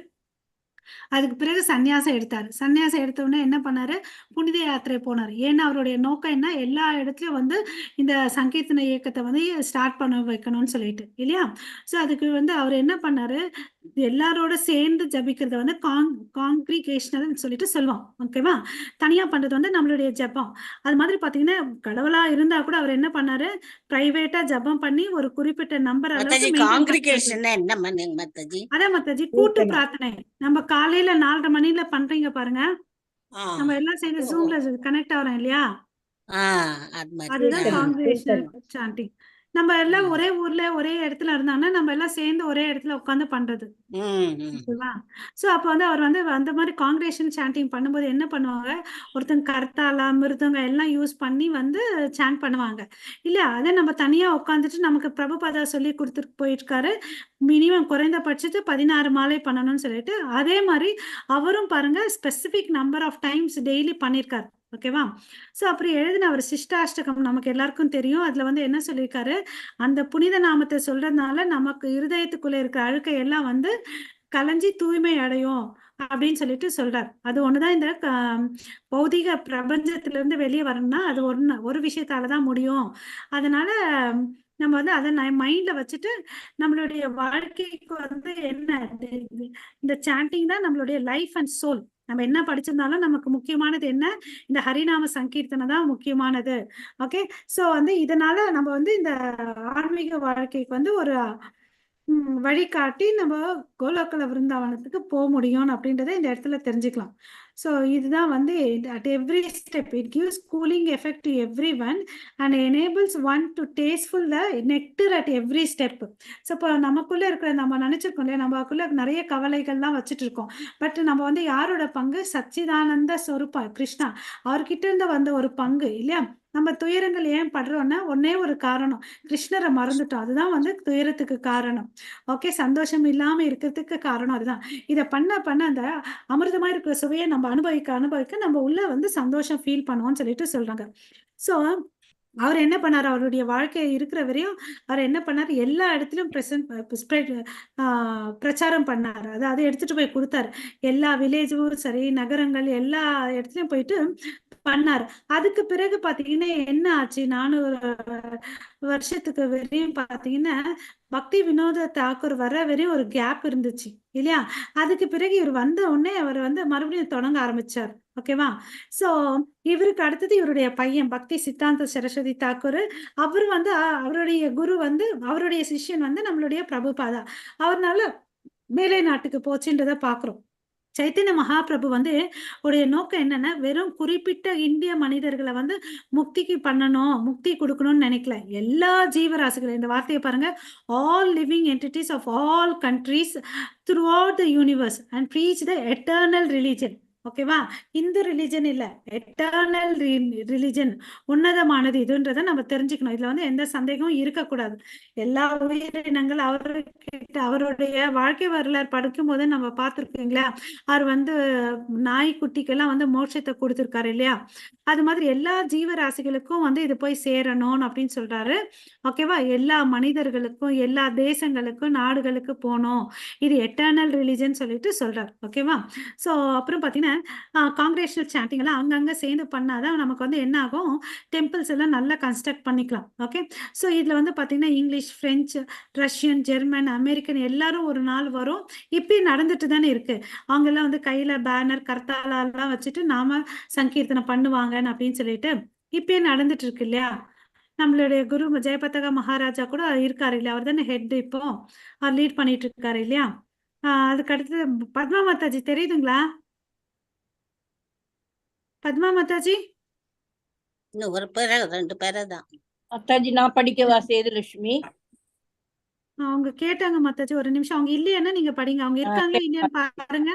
Speaker 2: அதுக்கு பிறகு சன்னியாசம் எடுத்தாரு. சன்னியாசம் எடுத்த உடனே என்ன பண்ணாரு, புனித யாத்திரை போனாரு. ஏன்னா அவருடைய நோக்கம் என்ன, எல்லா இடத்துலயும் வந்து இந்த சங்கீர்த்தன இயக்கத்தை வந்து ஸ்டார்ட் பண்ண வைக்கணும்னு சொல்லிட்டு இல்லையா. ஸோ அதுக்கு வந்து அவர் என்ன பண்ணாரு, எல்லாரோட சேர்ந்து ஜபிக்கிறத வந்து காங்கிரிகேஷனல் சொல்லிட்டு சொல்லுவோம். ஓகேவா, தனியா பண்றது வந்து நம்மளுடைய ஜபம். அது மாதிரி பாத்தீங்கன்னா கடவுளா இருந்தா கூட அவர் என்ன பண்ணாரு, பிரைவேட்டா ஜபம் பண்ணி ஒரு குறிப்பிட்ட நம்பர் அளவுக்கு அதான் மத்தாஜி கூட்டு பிரார்த்தனை. நம்ம காலையில 4:30 மணில பண்றீங்க பாருங்க, நம்ம எல்லாம் சேர்ந்து ஜூம்ல கனெக்ட் ஆகிறோம் இல்லையா, அதுதான் காங்கிரிகேஷனல் சாண்டிங். நம்ம எல்லாம் ஒரே ஊர்ல ஒரே இடத்துல இருந்தாங்கன்னா நம்ம எல்லாம் சேர்ந்து ஒரே இடத்துல உட்காந்து பண்றது. ஓகேவா. சோ அப்ப வந்து அவர் வந்து அந்த மாதிரி காங்கிரேஷன் சாண்டிங் பண்ணும்போது என்ன பண்ணுவாங்க, ஒருத்தங்க கர்த்தாலா மிருதங்க எல்லாம் யூஸ் பண்ணி வந்து சாண்ட் பண்ணுவாங்க இல்லையா. அதை நம்ம தனியா உட்காந்துட்டு நமக்கு பிரபுபாதா சொல்லி கொடுத்துட்டு போயிருக்காரு, மினிமம் குறைந்தபட்சத்து 16 மாலை பண்ணணும்னு சொல்லிட்டு. அதே மாதிரி அவரும் பாருங்க specific number of times daily பண்ணிருக்காரு. ஓகேவா. சோ அப்புறம் எழுதின அவர் சிஷ்டாஷ்டகம் நமக்கு எல்லாருக்கும் தெரியும். அதுல வந்து என்ன சொல்லியிருக்காரு, அந்த புனித நாமத்தை சொல்றதுனால நமக்கு இருதயத்துக்குள்ள இருக்கிற அழுக்கை எல்லாம் வந்து கலைஞ்சி தூய்மை அடையும் அப்படின்னு சொல்லிட்டு சொல்றாரு. அது ஒண்ணுதான் இந்த பௌதிக பிரபஞ்சத்துல இருந்து வெளியே வரணும்னா அது ஒரு விஷயத்தாலதான் முடியும். அதனால நம்ம வந்து அதை மைண்ட்ல வச்சுட்டு நம்மளுடைய வாழ்க்கைக்கு வந்து என்ன, இந்த சாண்டிங் தான் நம்மளுடைய லைஃப் அண்ட் சோல். நம்ம என்ன படிச்சிருந்தாலும் நமக்கு முக்கியமானது என்ன, இந்த ஹரிநாம சங்கீர்த்தனை தான் முக்கியமானது. ஓகே. சோ வந்து இதனால நம்ம வந்து இந்த ஆன்மீக வாழ்க்கைக்கு வந்து ஒரு வழிகாட்டி நம்ம கோலோக்கல விருந்தாவனத்துக்கு போக முடியும் அப்படின்றத இந்த இடத்துல தெரிஞ்சுக்கலாம். ஸோ இதுதான் வந்து at every step it gives cooling effect to every one and enables one to tasteful the nectar at every step. So இப்போ நமக்குள்ளே இருக்கிற நம்ம நினச்சிருக்கோம் இல்லையா, நமக்குள்ள நிறைய கவலைகள்லாம் வச்சுட்டு இருக்கோம். பட் நம்ம வந்து யாரோட பங்கு, சச்சிதானந்த ஸ்வரூபா கிருஷ்ணா அவர்கிட்ட இருந்து வந்த ஒரு பங்கு இல்லையா. நம்ம துயரங்கள் ஏன் படுறோம்னா ஒன்னே ஒரு காரணம், கிருஷ்ணரை மறந்துட்டோம். அதுதான் வந்து துயரத்துக்கு காரணம். ஓகே, சந்தோஷம் இல்லாம இருக்கிறதுக்கு காரணம் அதுதான். இதை பண்ண அந்த அமிர்தமா இருக்கிற சுவையை நம்ம அனுபவிக்க நம்ம உள்ள வந்து சந்தோஷம் ஃபீல் பண்ணுவோம்னு சொல்லிட்டு சொல்றாங்க. ஸோ அவர் என்ன பண்ணாரு, அவருடைய வாழ்க்கை இருக்கிற வரையும் அவர் என்ன பண்ணாரு, எல்லா இடத்துலயும் பிரச்சாரம் பண்ணாரு. அதாவது எடுத்துட்டு போய் கொடுத்தாரு. எல்லா வில்லேஜும் சரி, நகரங்கள் எல்லா இடத்துலயும் போயிட்டு பண்ணாரு. அதுக்கு பிறகு பாத்தீங்கன்னா என்ன ஆச்சு, 400 வருஷத்துக்கு வரையும் பாத்தீங்கன்னா பக்தி வினோத தாக்கூர் வர வரையும் ஒரு கேப் இருந்துச்சு இல்லையா? அதுக்கு பிறகு இவர் வந்த உடனே அவர் வந்து மறுபடியும் தொடங்க ஆரம்பிச்சார். ஓகேவா? சோ இவருக்கு அடுத்தது இவருடைய பையன் பக்தி சித்தாந்த சரஸ்வதி தாக்கூர். அவர் வந்து அவருடைய குரு வந்து அவருடைய சிஷ்யன் வந்து நம்மளுடைய பிரபுபாதா. அவர்னால மேலை நாட்டுக்கு போச்சுன்றத பாக்குறோம். சைத்தன்ய மகாபிரபு வந்து உடைய நோக்கம் என்னன்னா வெறும் குறிப்பிட்ட இந்திய மனிதர்களை வந்து முக்திக்கு பண்ணணும், முக்தி கொடுக்கணும்னு நினைக்கல. எல்லா ஜீவராசிகளும், இந்த வார்த்தையை பாருங்க, all living entities of all countries throughout the universe and preach the eternal religion. ஓகேவா? இந்த ரிலிஜன் இல்ல, எட்டர்னல் ரிலிஜன், உன்னதமானது இதுன்றத நம்ம தெரிஞ்சுக்கணும். இதுல வந்து எந்த சந்தேகமும் இருக்கக்கூடாது. எல்லா உயிரினங்கள் அவர்கிட்ட அவருடைய வாழ்க்கை வரலாறு படிக்கும் போது நம்ம பார்த்திருக்கீங்களா, அவர் வந்து நாய்க்குட்டிக்கெல்லாம் வந்து மோட்சத்தை கொடுத்திருக்காரு இல்லையா? அது மாதிரி எல்லா ஜீவராசிகளுக்கும் வந்து இது போய் சேரணும் அப்படின்னு சொல்றாரு. ஓகேவா? எல்லா மனிதர்களுக்கும் எல்லா தேசங்களுக்கும் நாடுகளுக்கு போகணும், இது எட்டர்னல் ரிலிஜன் சொல்லிட்டு சொல்றாரு. ஓகேவா? ஸோ அப்புறம் பார்த்தீங்கன்னா காங்கிரேஷனல் சாண்டிங் எல்லாம் அங்கங்க சேர்ந்து பண்ணாதான் நமக்கு வந்து என்ன ஆகும், டெம்பிள்ஸ் எல்லாம் நல்லா கன்ஸ்ட்ரக்ட் பண்ணிக்கலாம். ஓகே, ஸோ இதுல வந்து பார்த்தீங்கன்னா English, French, Russian, German, American எல்லாரும் ஒரு நாள் வரும். இப்பயும் நடந்துட்டு தானே இருக்கு. அவங்க எல்லாம் வந்து கையில பேனர் கர்த்தாலாம் வச்சுட்டு நாம சங்கீர்த்தனை பண்ணுவாங்கன்னு அப்படின்னு சொல்லிட்டு இப்பயும் நடந்துட்டு இருக்கு இல்லையா? நம்மளுடைய குரு ஜெயபதகா மகாராஜா கூட இருக்காரு இல்லையா? அவர் தானே ஹெட், இப்போ அவர் லீட் பண்ணிட்டு இருக்காரு இல்லையா? அதுக்கு அடுத்தது பத்மா மாதாஜி தெரியுதுங்களா? பத்மா மாதாஜி
Speaker 10: இன்னும் ஒரு பேர 2 பேரை தான்.
Speaker 4: அத்தாஜி நான் படிக்கவா சேதுலட்சுமி?
Speaker 2: அவங்க கேட்டாங்க மாதாஜி, ஒரு நிமிஷம். அவங்க இல்லையானா நீங்க படிங்க, அவங்க இருக்காங்களா இல்லையான்னு பாருங்க.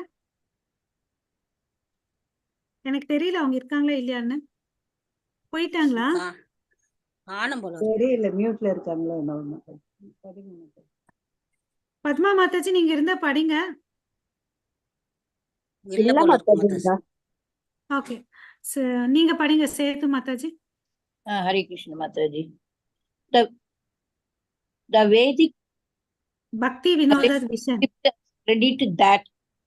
Speaker 2: எனக்கு தெரியல அவங்க இருக்காங்களா இல்லையான்னு. போயிட்டாங்களா?
Speaker 10: ஆனம் போல
Speaker 5: தெரியல, மியூட்ல இருக்காங்களா என்ன?
Speaker 2: பத்மா மாதாஜி நீங்க இருந்தா படிங்க.
Speaker 10: இல்ல போல இருக்கு மாதாஜி.
Speaker 2: ஓகே, நீங்க படிங்க சேது மாதாஜி.
Speaker 4: ஹரே கிருஷ்ண மாதாஜி. The Vedic
Speaker 2: பக்தி வினோத vision
Speaker 4: credit that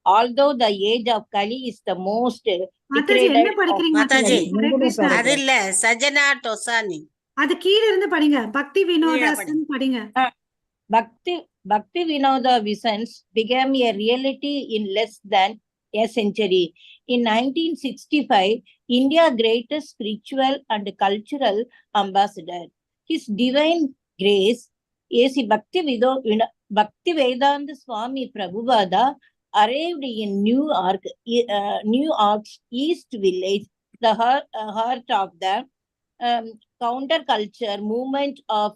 Speaker 4: although the age of Kali is the most
Speaker 2: Mataji என்ன
Speaker 4: degraded of
Speaker 2: படிக்கிறீங்க
Speaker 10: மாதாஜி?
Speaker 2: ஹரே கிருஷ்ணா.
Speaker 10: அது இல்ல, சஜனா டொசானி.
Speaker 2: அது கீழ இருந்து படிங்க, பக்தி வினோதாசன் படிங்க.
Speaker 4: Bhakti Vinoda Visions became a reality in less than a century. In 1965, India's greatest spiritual and cultural ambassador, His Divine Grace, A.C. Bhaktivedanta Swami Prabhupada, arrived in New York's East Village, the heart of the counterculture movement of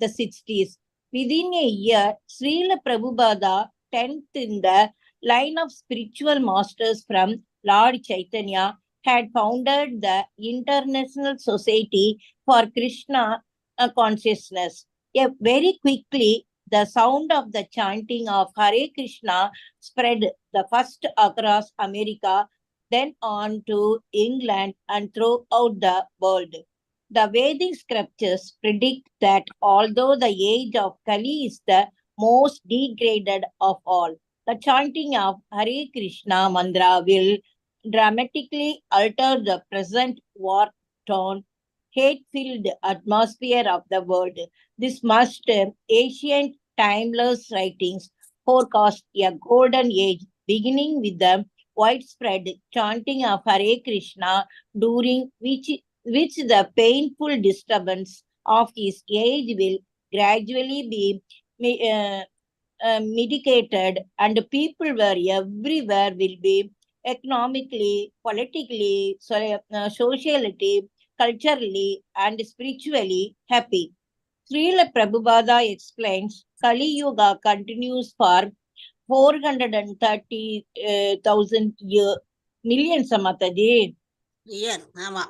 Speaker 4: the 60s. Within a year, Srila Prabhupada, 10th in the line of spiritual masters from Lord Chaitanya, had founded the International Society for Krishna Consciousness. Very quickly, the sound of the chanting of Hare Krishna spread the first across America, then on to England and throughout the world. The Vedic scriptures predict that although the age of Kali is the most degraded of all, the chanting of Hare Krishna mantra will dramatically alter the present war-torn, hate-filled atmosphere of the world. This must ancient timeless writings forecast a golden age beginning with the widespread chanting of Hare Krishna, during which the painful disturbance of his age will gradually be mitigated, and people everywhere will be economically, politically, socially, culturally, and spiritually happy. Srila Prabhupada explains, Kali Yuga continues for 430,000 millions, Mataji.
Speaker 10: Year. ஆமா,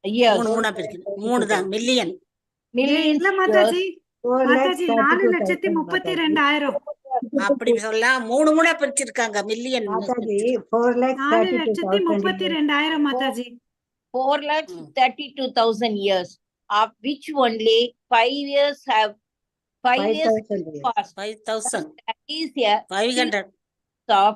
Speaker 4: Years.
Speaker 10: 3 பிரிக்கணும். 3 தான் மில்லியன்.
Speaker 4: Millions
Speaker 2: இல்ல மாதாஜி, மாதாஜி
Speaker 5: 4,32,000
Speaker 2: 4,32,000.
Speaker 10: அப்படி சொல்லலாம். 3 பிரிச்சிருக்காங்க million.
Speaker 5: Mataji 4,32,000
Speaker 2: Mataji.
Speaker 4: 432,000 years, of which only 5 years have 5 years
Speaker 5: 5,000 years.
Speaker 4: passed.
Speaker 10: 5,000.
Speaker 4: That is a
Speaker 10: 500.
Speaker 4: of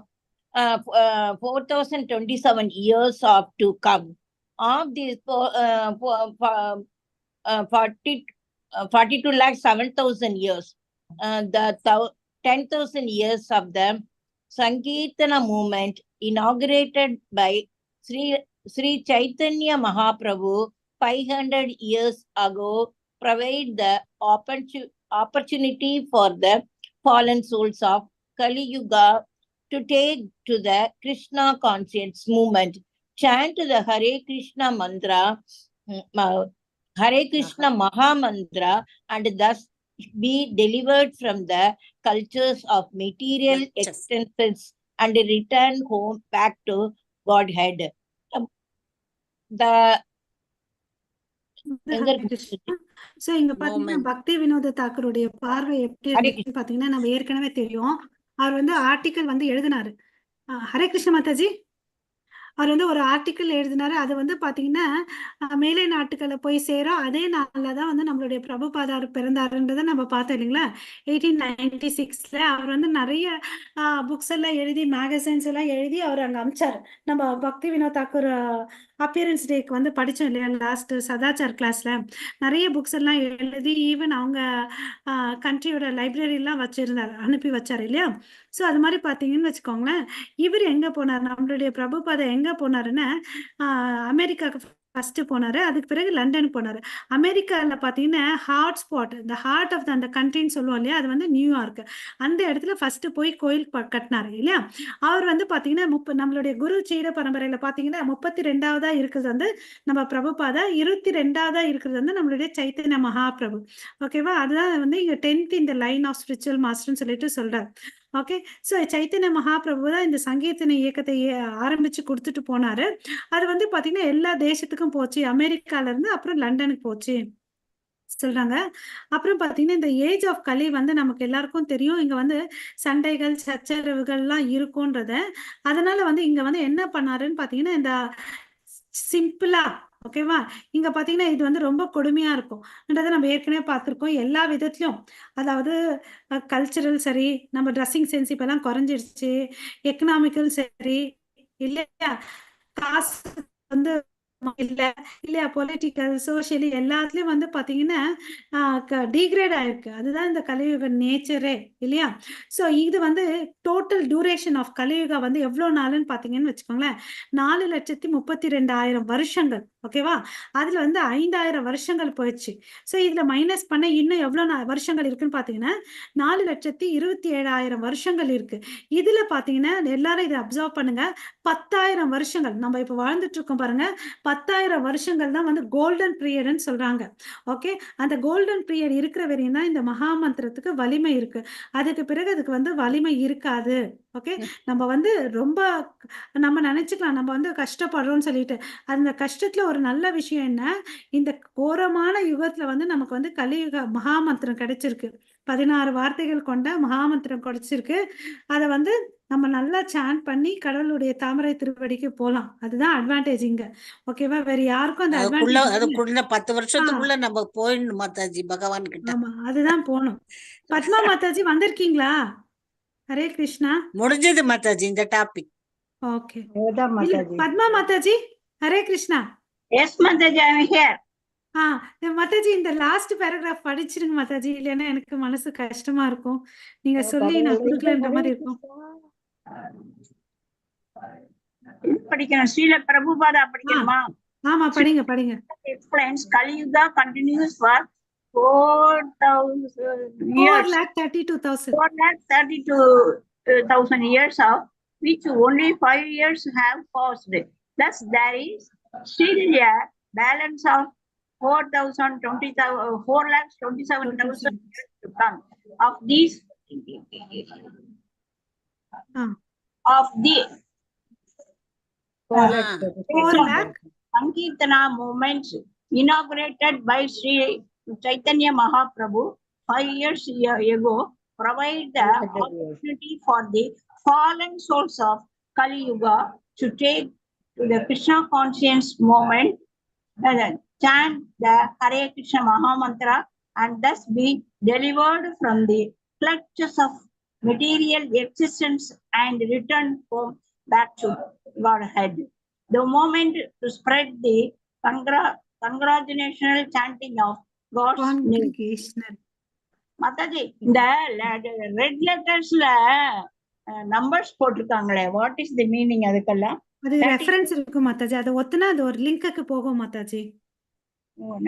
Speaker 4: 4027 years of to come. Of these 42 lakh 7,000 years, the 10,000 years of the Sankirtana movement inaugurated by Sri Chaitanya Mahaprabhu 500 years ago provide the opportunity for the fallen souls of Kali Yuga to take to the Krishna conscience movement, chant the Hare Krishna mantra, Hare Krishna Maha Mantra, and thus be delivered from the cultures of material existence and return home back to Godhead. The
Speaker 2: so இங்க பாத்தீங்கன்னா பக்தி வினோத தாக்கருடைய பார்வை எப்படி இருந்துச்சு பாத்தீங்கன்னா நம்ம ஏற்கனவே தெரியும். அவர் வந்து ஆர்டிக்கல் வந்து எழுதினாரு. ஹரே கிருஷ்ண மாதாஜி, அவர் வந்து ஒரு ஆர்டிக்கல் எழுதினாரு. அது வந்து பாத்தீங்கன்னா மேலை நாட்டுகளை போய் சேரும் அதே நாள்ல தான் வந்து நம்மளுடைய பிரபுபாதார் பிறந்தாருன்றதை நம்ம பார்த்தோம் இல்லைங்களா. 1896 அவர் வந்து நிறைய புக்ஸ் எல்லாம் எழுதி மேகசைன்ஸ் எல்லாம் எழுதி அவர் அங்க அமிச்சாரு. நம்ம பக்தி வினோத் தாக்கூர் அப்பியரன்ஸ் டேக்கு வந்து படிச்சோம் இல்லையா லாஸ்ட் சதாச்சார் கிளாஸ்ல. நிறைய புக்ஸ் எல்லாம் எழுதி ஈவன் அவங்க கண்ட்ரியோட லைப்ரரி எல்லாம் வச்சிருந்தாரு, அனுப்பி வச்சாரு இல்லையா. ஸோ அது மாதிரி பார்த்தீங்கன்னு வச்சுக்கோங்களேன், இவர் எங்க போனார், நம்மளுடைய பிரபுபாதா எங்க போனாருன்னா அமெரிக்காவுக்கு ஃபர்ஸ்ட் போனாரு. அதுக்கு பிறகு லண்டனுக்கு போனாரு. அமெரிக்கால பாத்தீங்கன்னா ஹாட் ஸ்பாட், இந்த ஹார்ட் ஆஃப் அந்த கண்ட்ரின்னு சொல்லுவோம் இல்லையா, அது வந்து நியூயார்க். அந்த இடத்துல ஃபர்ஸ்ட் போய் கோயில் கட்டினாரு இல்லையா. அவர் வந்து பாத்தீங்கன்னா நம்மளுடைய குரு சீட பரம்பரையில பாத்தீங்கன்னா 32வதா இருக்கிறது வந்து நம்ம பிரபுபாதா, 22வதா இருக்கிறது வந்து நம்மளுடைய சைத்தன்ய மகாபிரபு. ஓகேவா, அதுதான் வந்து இங்க 10th இந்த லைன் ஆஃப் ஸ்பிரிச்சுவல் மாஸ்டர்னு சொல்லிட்டு சொல்றாரு. ஓகே, ஸோ சைத்தன்ய மகாபிரபு தான் இந்த சங்கீர்த்தன இயக்கத்தை ஆரம்பிச்சு கொடுத்துட்டு போனாரு. அது வந்து பாத்தீங்கன்னா எல்லா தேசத்துக்கும் போச்சு, அமெரிக்கால இருந்து அப்புறம் லண்டனுக்கு போச்சு சொல்றாங்க. அப்புறம் பாத்தீங்கன்னா இந்த ஏஜ் ஆஃப் கலி வந்து நமக்கு எல்லாருக்கும் தெரியும். இங்க வந்து சண்டைகள் சச்சரவுகள்லாம் இருக்கும்ன்றத, அதனால வந்து இங்க வந்து என்ன பண்ணாருன்னு பாத்தீங்கன்னா இந்த சிம்பிளா, ஓகேவா, இங்க பாத்தீங்கன்னா இது வந்து ரொம்ப கொடுமையா இருக்கும்ன்றதை நம்ம ஏற்கனவே பார்த்திருக்கோம் எல்லா விதத்திலும். அதாவது கல்ச்சரல் சரி, நம்ம ட்ரெஸ்ஸிங் சென்ஸ் இப்பெல்லாம் குறைஞ்சிருச்சு, எக்கனாமிக்கல் சரி இல்லையா, காசு வந்து இல்ல இல்லையா, பொலிட்டிக்கல் சோசியலி எல்லாத்துலயும் வந்து பாத்தீங்கன்னா டிகிரேட் ஆயிருக்கு. அதுதான் இந்த கலியுக நேச்சரே இல்லையா. சோ இது வந்து டோட்டல் டியூரேஷன் ஆஃப் கலியுகா வந்து எவ்வளவு நாளுன்னு பாத்தீங்கன்னு வச்சுக்கோங்களேன், 4,32,000 வருஷங்கள். ஓகேவா, அதுல வந்து 5,000 வருஷங்கள் போயிடுச்சு. சோ இதுல மைனஸ் பண்ண இன்னும் எவ்வளவு வருஷங்கள் இருக்குன்னு பாத்தீங்கன்னா 4,27,000 வருஷங்கள் இருக்கு. இதுல பாத்தீங்கன்னா எல்லாரும் இதை அப்சர்வ் பண்ணுங்க, 10,000 வருஷங்கள் நம்ம இப்ப வாழ்ந்துட்டு இருக்கோம் பாருங்க, 10,000 வருஷங்கள் தான் வந்து கோல்டன் பீரியட்னு சொல்றாங்க. ஓகே, அந்த கோல்டன் பீரியட் இருக்கிற வரையும் தான் இந்த மகா மந்திரத்துக்கு வலிமை இருக்கு. அதுக்கு பிறகு அதுக்கு வந்து வலிமை இருக்காது. ஓகே, நம்ம வந்து ரொம்ப நம்ம நினைச்சுக்கலாம் நம்ம வந்து கஷ்டப்படுறோம்னு சொல்லிட்டு, அந்த கஷ்டத்துல ஒரு நல்ல விஷயம் என்ன, இந்த கோரமான யுகத்துல வந்து நமக்கு வந்து கலியுக மகாமந்திரம் கிடைச்சிருக்கு. 16 வார்த்தைகள் கொண்ட மகாமந்திரம் கிடைச்சிருக்கு. அதை வந்து நம்ம நல்லா சாண்ட் பண்ணி கடவுளுடைய தாமரை திருவடிக்கு போலாம். அதுதான் அட்வான்டேஜ் இங்க. ஓகேவா, வேற யாருக்கும் அந்த அட்வான்டேஜ்
Speaker 10: அதுக்குள்ள 10 வருஷத்துக்குள்ள நம்ம போயிடணும் மாதாஜி பகவான் கிட்ட.
Speaker 2: ஆமா, அதுதான் போகணும். பத்மா மாதாஜி வந்திருக்கீங்களா? ஹரே கிருஷ்ணா.
Speaker 10: முடிஞ்சது மாதாஜி இந்த topic.
Speaker 2: Okay, Padma Mataji Hare Krishna.
Speaker 1: Yes Mataji, I am here.
Speaker 2: Mataji இந்த லாஸ்ட் பேராகிராஃப் படிச்சிருங்க மாதாஜி, இல்லைன்னா எனக்கு மனசு கஷ்டமா இருக்கும். நீங்க சொல்லி நான் கொடுக்கலன்ற மாதிரி இருக்கும்.
Speaker 1: படிக்கணும், ஸ்ரீல பிரபுபாதா படிக்கணுமா?
Speaker 2: ஆமா, படிங்க படிங்க.
Speaker 1: Explains Kali Yuga continues for 4,32,000 years, of which only 5 years have passed. Thus there is still a balance of 4,27,000 years to come. Of these, Sankirtana movements inaugurated by Sri Chaitanya Mahaprabhu 5 years ago provide the opportunity for the fallen souls of Kali Yuga to take to the Krishna conscience movement, chant the Hare Krishna Maha Mantra, and thus be delivered from the clutches of
Speaker 11: material existence and return home back to Godhead. The moment to spread the congratulational chanting of God's name.
Speaker 2: Congregational.
Speaker 11: Mataji இந்த ரெட் லெட்டர்ஸ்ல நம்பர்ஸ் போட்டிருக்காங்களே, வாட் இஸ் தி மீனிங் அதுக்கெல்லாம்?
Speaker 2: அது ரெஃபரன்ஸ் இருக்கும் மாதாஜி, அது ஒத்துனா அது ஒரு லிங்க்குக்கு போகும் மாதாஜி.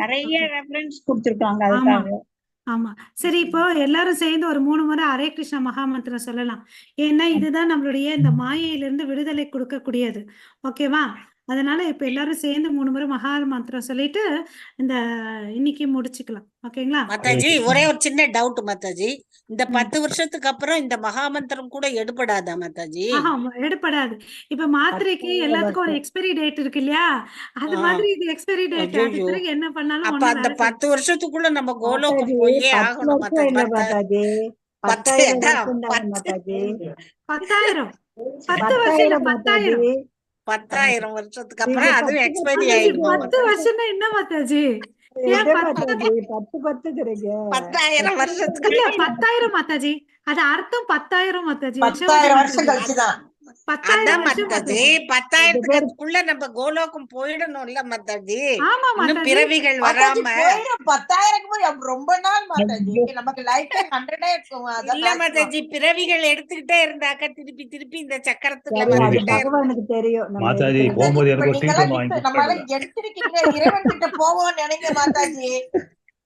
Speaker 11: நிறைய ரெஃபரன்ஸ் கொடுத்திருக்காங்க
Speaker 2: ஆமா
Speaker 11: அதுக்காக.
Speaker 2: ஆமா. சரி, இப்போ எல்லாரும் சேர்ந்து ஒரு 3 முறை ஹரே கிருஷ்ணா மகாமந்திரம் சொல்லலாம். ஏன்னா இதுதான் நம்மளுடைய இந்த மாயையிலிருந்து விடுதலை கொடுக்கக்கூடியது. ஓகேவா? அதனால இப்ப எல்லாரும் சேர்ந்து 3 முறை மகா மந்திரம் சொல்லிட்டு இந்த இன்னைக்கு முடிச்சுக்கலாம். ஓகேங்களா?
Speaker 10: மாதாஜி ஒரே ஒரு சின்ன டவுட் மாதாஜி, இந்த 10 வருஷத்துக்கு அப்புறம் இந்த மகாமந்திரம் கூட எடுபடாதா மாதாஜி?
Speaker 2: எடுபடாது. இப்ப மாத்திரைக்கு எல்லாத்துக்கும் ஒரு எக்ஸ்பைரி டேட் இருக்கு இல்லையா? அது மாதிரி இது எக்ஸ்பைரி டேட். அது பிறகு என்ன பண்ணாலும்
Speaker 10: அப்ப அந்த 10 வருஷத்துக்குள்ள நம்ம கோலோகம் போயே ஆகணும் மாதாஜி.
Speaker 2: 10,000 10 வருஷம் இல்ல 10,000
Speaker 10: 10,000 வருஷத்துக்கு அப்புறம் அது எக்ஸ்பைரி ஆயிடும்.
Speaker 2: 10 வருஷம்னா என்ன மாதாஜி?
Speaker 10: 10,000 வருஷத்துக்கு
Speaker 2: இல்ல 10,000 மாதாஜி, அது அர்த்தம் 10,000 மாதாஜி.
Speaker 12: 10,000 வருஷம் கழிச்சுதான்.
Speaker 2: 10,000 வருஷம்
Speaker 10: மாதாஜி, 10,000க்குள்ள நம்ம கோலோகம் போயிடணும்ல மாதாஜி.
Speaker 2: ஆமா
Speaker 10: இன்னும்
Speaker 2: மாதாஜி.
Speaker 10: பிறவிகள் வராம.
Speaker 12: 10,000 ரொம்ப நாள் மாதாஜி, நமக்கு லைஃப் 100 இருக்கும்.
Speaker 10: இல்ல மாதாஜி, பிறவிகள் எடுத்துக்கிட்டே இருந்தாக்க திருப்பி திருப்பி இந்த சக்கரத்துல
Speaker 5: பகவானுக்கு தெரியும்.
Speaker 7: மாதாஜி போகும்போது எனக்கு ஒரு டீ வாங்கி
Speaker 12: நம்மளால எடுத்திருக்கீங்க, இறைவன் கிட்ட போவோம் நினைங்க மாதாஜி.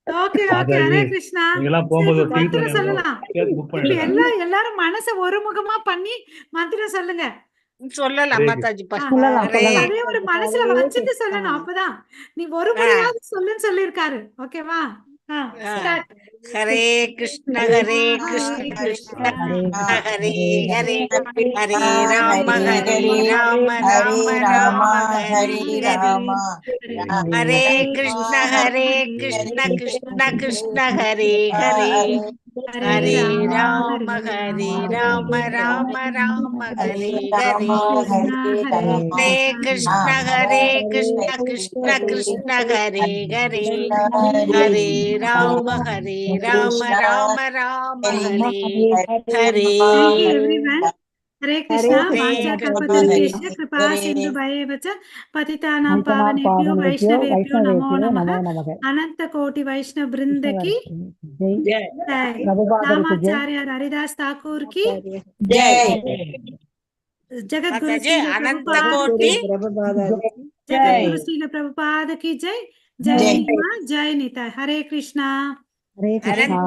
Speaker 2: Okay okay, Hare Krishna.
Speaker 7: நீங்கலாம் போகும்போது ஒரு டீ
Speaker 2: மந்திரம் சொல்லலாம்.
Speaker 7: புக் பண்ணி
Speaker 2: எல்லாரும் மனசை ஒருமுகமா பண்ணி மந்திரம் சொல்லுங்க.
Speaker 10: சொல்லலாம் மாதாஜி.
Speaker 2: அதே ஒரு மனசுல வச்சுட்டு சொல்லணும். அப்பதான் நீ ஒரு முறையாவது சொல்லுன்னு சொல்லிருக்காரு. ஓகேவா?
Speaker 10: ஹரே கிருஷ்ண ஹரே கிருஷ்ண கிருஷ்ண ஹரே ஹரே, ஹரே ராம ராம ராம ஹரே ஹரே, ஹரே கிருஷ்ண கிருஷ்ண கிருஷ்ண ஹரே ஹரே, ஹரே ராம ராம ராம ஹரே ஹரே, ஹரே கிருஷ்ண கிருஷ்ண கிருஷ்ண ஹரே ஹரே, ஹரே ராம ராம ஹரே ஹரே.
Speaker 2: हरे कृष्णा। वाञ्छाकल्पतरुभ्यश्च कृपा सिन्धुभ्येव च पतितानां पावनेभ्यो वैष्णवेभ्यो नमो नमः। अनंत कोटि वैष्णव वृंद की जय। रामाचार्य हरिदास ठाकुर की
Speaker 10: जय।
Speaker 2: जगत गुरु श्रील प्रभुपाद की जय। जय नीता जय नीता। हरे कृष्णा।
Speaker 10: हरे कृष्णा।